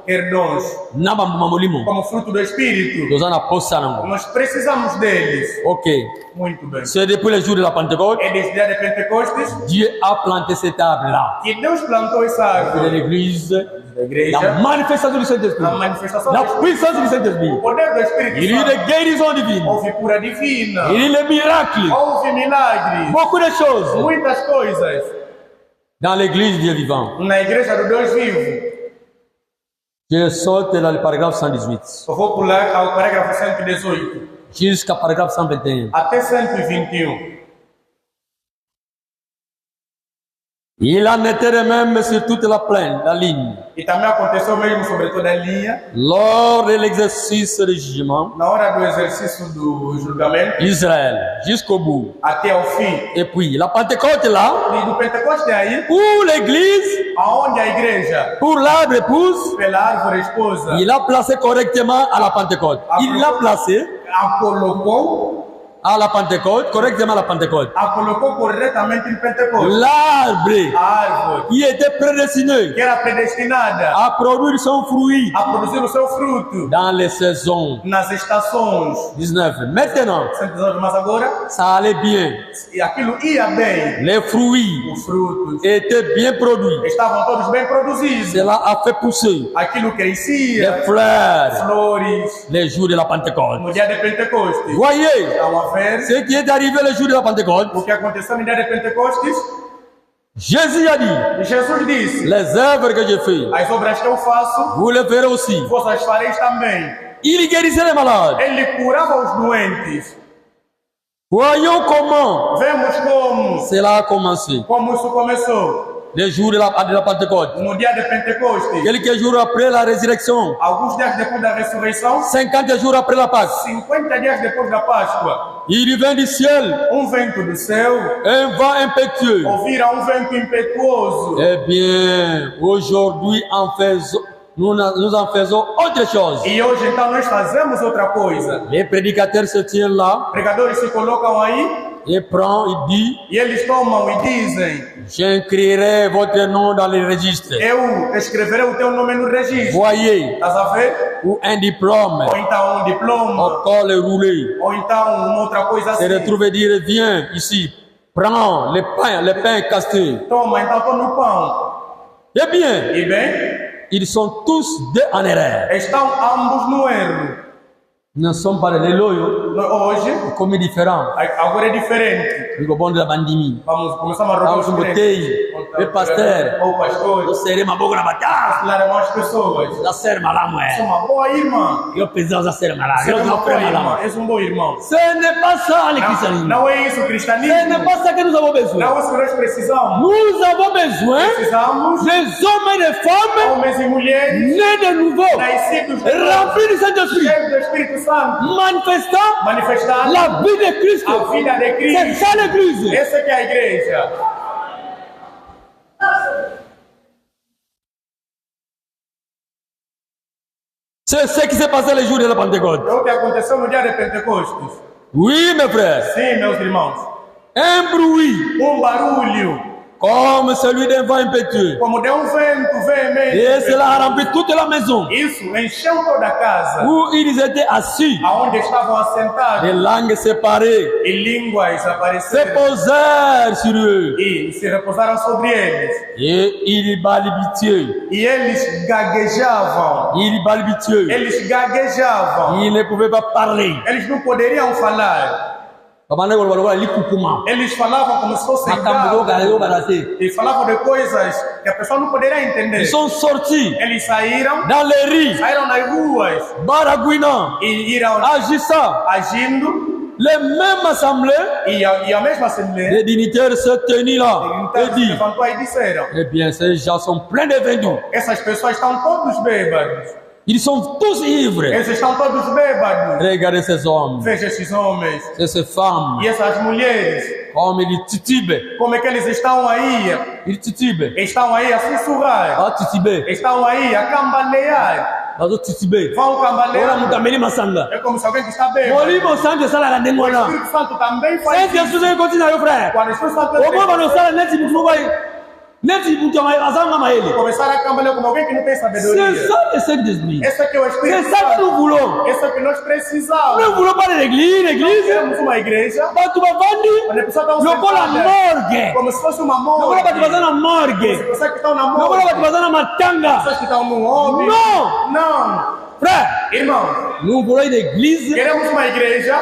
ter dons como fruto do Espírito. Nós precisamos deles. Ok. Muito bem. C'est depuis le jour de la Pentecôte. É desde o dia de Pentecostes Dieu a planté cette arbre-là. que Deus plantou essa De árvore. l'église, Da igreja, la manifestation du Saint-Esprit, a manifestação la do puissance du Saint-Esprit. o poder do Espírito Il y a eu Santo. des guérisons divines. Houve cura divina, Il y a eu les miracles. houve milagres, Beaucoup de choses muitas coisas dans l'église du Dieu vivant. na igreja do Deus vivo. Je saute dans le paragraphe 118 Eu vou pular ao parágrafo 118 jusqu'à paragraphe 121. até 121. Il en était de même sur toute la plaine, la ligne. E também aconteceu mesmo sobre toda a linha, Lors de l'exercice du jugement, na hora do exercício do julgamento, Israël, jusqu'au bout. até ao fim. Et puis, la Pentecôte là, E do Pentecoste aí, pour l'église, aonde a igreja, pour l'arbre épouse, pela árvore esposa, il a placé correctement à la Pentecôte. Il l'a placé a colocou à la Pentecôte, correctement à la Pentecôte. a colocou corretamente em Pentecostes. L'arbre A árvore qui était prédestiné que era predestinada à produire son fruit a produzir o seu fruto dans les saisons. nas estações. 19. Maintenant, 119, mas agora, ça allait bien. e aquilo ia bem. Les fruits Os frutos étaient bien produits. estavam todos bem produzidos. Cela a fait pousser Aquilo les crescia, fleurs flores, les jours de la Pentecôte. no dia de Pentecostes. Voyez, Estão a ver ce qui est arrivé le jour de la Pentecôte, o que aconteceu no dia de Pentecostes? Jésus a dit, E Jesus disse: les œuvres que je fais, as obras que eu faço, vous les ferez aussi. vossas fareis também. Il guérissait les malades. Ele curava os doentes. Voyons comment Vemos cela a commencé. como isso começou. Le jour de la Pentecôte. No dia de Pentecostes, Quelques jours après la résurrection, alguns dias depois da ressurreição, 50 jours après la Pâque, 50 dias depois da Páscoa, il vint du ciel vento do céu, un vent impétueux. ouviram vento impetuoso. Eh bien, aujourd'hui, nous en faisons autre chose. E hoje então nós fazemos outra coisa. Les prédicateurs se tiennent là Pregadores se colocam aí et prend, il dit, e eles tomam e dizem: j'inscrirai votre nom dans les registres. eu escreverei o teu nome no registro. Voyez, Estás a ver? ou un diplôme, Ou então um diploma, au col roulé. ou então uma outra coisa Se assim. retrouve et dire, viens ici, prends le pain casté. Toma, então estou no pão. Eh bien, E bem, ils sont tous deux en erreur. estão ambos no erro. Ne sommes pas les loyaux, Hoje, comme différents. agora é diferente. Nous avons de la bandimi. Vamos começar a roubar Aos os botei, o pastor, ou pastor, eu serei uma boca na batalha. claro, mais pessoas. Já ser malamo É é. uma boa irmã. Eu precisava já ser malamo. Você é Eu uma não boa fui irmã. malamo. És um bom irmão. Ce n'est pas ça le christianisme. Não é isso, Ce n'est cristianismo. pas ça que nous avons besoin. Não é isso que nós precisamos. Nous avons besoin Precisamos des hommes et des femmes homens e mulheres nés de nouveau, nascidos remplis du Saint-Esprit, cheios do Espírito Santo, manifestant manifestar la vie de Christ. a vida de C'est Cristo. ça l'église. Essa que é a igreja. C'est ce qui s'est passé le jour de la Pentecôte. É o que aconteceu no dia de Pentecostes. Oui, mes frères. Sim, meus irmãos. Un bruit Barulho, comme celui d'un vent impétueux. como de vento veemente. Et cela a rempli toute la maison Isso encheu toda a casa, où ils étaient assis. aonde estavam assentados, Des langues séparées e línguas se apareceram posèrent sur eux. e se repousaram sobre eles. Et ils balbutiaient. E eles gaguejavam. Ils balbutiaient. Eles gaguejavam. Ils ne pouvaient pas parler. Eles não poderiam falar. Eles falavam como se fossem galos. E falavam de coisas que a pessoa não poderia entender. Ils sont sortis Eles saíram dans les rues, nas ruas baragouinant, e iram agissant. agindo. Les mêmes assemblées, E a mesma assembleia les dignitaires se tenaient là et se disent, levantou e disseram: eh bien, ces gens sont pleins de vin. essas pessoas estão todos bêbados. Ils sont tous ivres. Eles estão todos bêbados. Regardez ces hommes, Veja esses homens ces femmes, e essas mulheres. comme ils titubent. Como é que eles estão aí? Ils titubent. Estão aí a sussurrar. Ah, titubé. Estão aí a cambalear. Ah, titubé. Vão Ora cambalear. mutameli masanga. É como se alguém que está bêbado. Molimo santo sala la O ndengwana. Espírito Santo também C'est faz isso. Jesus continue yo frère. Quando o Espírito Santo Au moins va sala neti mutu vai. Neti mutu azanga maele. começar a cambalear como alguém que não tem C'est sabedoria. ça le Saint d'esprit. Esse é que é o C'est Espírito ça que Santo. nous voulons. Esse é o que nós Nous precisamos. ne voulons pas de l'église, l'église. Temos uma igreja Batu bavandi. onde a pessoa está Lokola morgue. como se fosse uma Lokola batu morte. baza na morgue. Pessoas que estão na Lokola morte. batu baza na matanga. Pessoas que estão no homem. Non. Não. Frère, Irmãos, nous voulons une église queremos uma igreja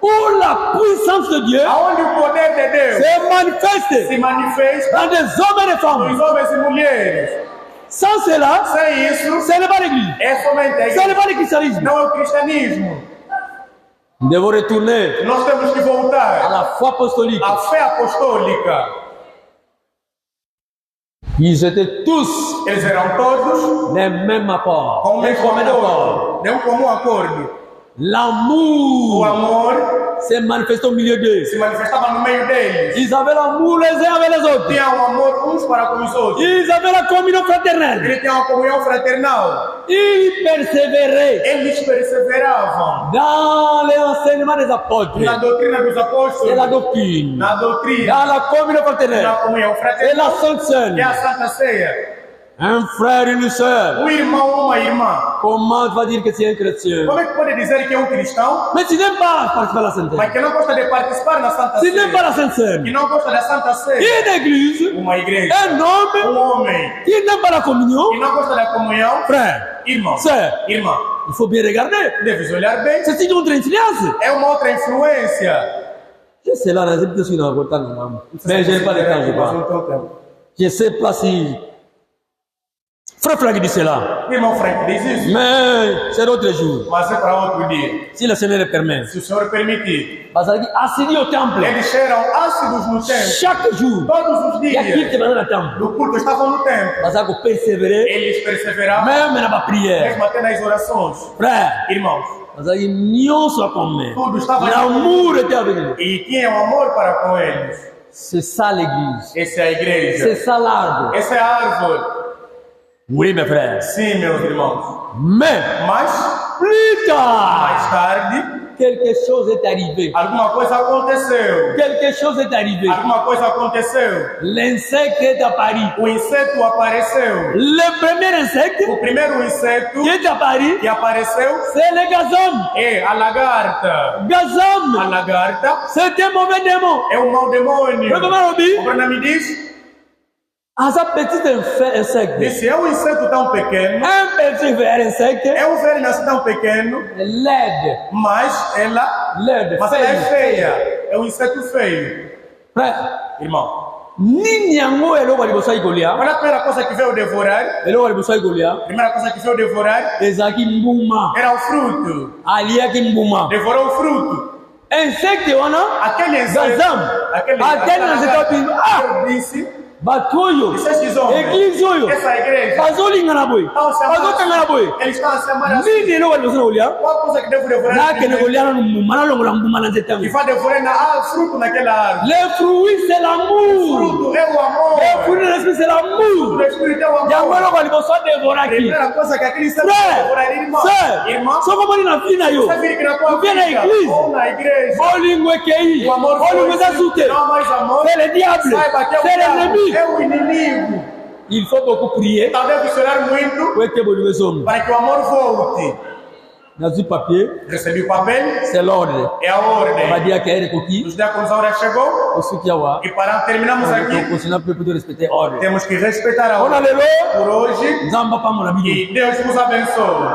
où la puissance de Dieu onde o poder de Deus se manifeste se manifesta dans des hommes et des nos femmes. homens e mulheres. Sans cela, Sem isso, ce n'est pas l'église. é somente a Ce igreja. n'est pas le christianisme. Não é o cristianismo. Nous devons retourner Nós temos que à voltar la foi apostolique. à fé apostólica. Ils étaient tous Eles eram todos les mêmes apports. com o Les mesmo communs accords. acordo. De um comum acordo. O L'amour amor s'est manifesté au milieu d'eux. se manifestava no meio deles. Ils avaient l'amour les uns avec les autres. Tinha um amor uns para com os outros. Ils avaient la communion fraternelle. Ele tinha uma comunhão fraternal. Ils persévéraient Eles perseveravam dans l'enseignement des apôtres na doutrina dos et la apóstolos, doctrine, na doutrina, dans la communion fraternelle na comunhão et fraternal la Sainte e Seine. a Santa Ceia. Un frère et une sœur. Um irmão, uma irmã. Comment tu vas dire que tu es un chrétien? Como é que pode dizer que é um cristão, Mais tu n'aimes pas participer à la Sainte mas Seine. que não gosta de participar na Santa Tu n'aimes pas Ceia? la Sainte Seine. Que não gosta da Santa Ceia? Une église, Uma igreja, un homme homem qui n'aime pas la communion, que não gosta da comunhão, frère, irmão, sœur, irmã, il faut bien regarder. deves olhar bem. C'est une autre influence. É uma outra influência. Je sais là, je suis dans le temps, mais je n'ai pas le temps, je parle. Je ne sais pas si. Frère Franck dit cela, O irmão Frank diz isso, mais c'est d'autres jours. mas é para outro dia. Si le Seigneur le permet. Se o Senhor permitir. Parce que assis au temple, Eles eram ácidos no templo. chaque jour, Todos os il y a qui dias qui va dans le temple. do culto estavam no templo. Parce que persévérer, Eles perseveravam, même dans la prière. mesmo até nas orações. Frère, Irmãos, parce que nous sommes communs. tudo estava L'amour était avec nous. e tinham amor para com eles. C'est ça l'église. Essa é a igreja. C'est ça l'arbre. Essa é a árvore. Oui, mes frères. Sim, meus irmãos. Mais, Mas, plus tard, mais tarde, quelque chose est arrivé. alguma coisa aconteceu. Quelque chose est arrivé. Alguma coisa aconteceu. L'insecte est apparu. O inseto apareceu. Le premier insecte O primeiro inseto qui est apparu, que apareceu c'est le gazon. é a lagarta. A Gazon, lagarta c'est un mauvais démon. é um mau demônio. Le comment on dit? O Bruna me diz, À sa petite insecte. disse, é um inseto tão pequeno, Un petit vert insecte, é um verme assim tão pequeno, laide. mas ela Laide, é feio. feia. É um inseto feio. Frère, Irmão, nini yango eloko liboso ya kolia, olha a primeira coisa que veio devorar. eloko liboso ya kolia, A primeira coisa que veio devorar ezalaki mbuma, era o fruto. aliaki mbuma. Devorou o fruto. Insecte wana, Aquele inseto, gazam, aquele aquele insecte lagarta, obi, ah, eu disse, batoyo E esses homens, église oyo essa igreja, bazolingana boye bazotangana boye eles estão a se amar assim. nini elo balibosana kolia Qual coisa que devo devorar? nakende kolia nano mbuma nalongola mbuma na nzete Que yango. vai devorar fruto naquela árvore. Le fruit c'est l'amour, Fruto é o amor. le fruit de l'esprit c'est l'amour. O Espírito é o amor. yango eloko liboso devoraki Primeira coisa que aquele ser devorar, irmão. Irmão, soko moni na vi na yo você vira que na tua ovie na vida, église ou na igreja, bolingo ekei o amor bolingo eza sute não há mais amor. c'est le diable Saiba que é o c'est diabo, l'ennemi. é o inimigo. Il faut beaucoup prier Então deve chorar muito pour ete bolingo ezonga. para que o amor volte. nazwi papier Recebi o papel, c'est l'ordre é a ordem. badiaki aere koki Os diáconos a hora chegou osuki awa e para terminamos aqui, continua pe plutôt respecter ordre. temos que respeitar a ona ordem. lelo Por hoje, nzamba pamona bino e Deus nos abençoe.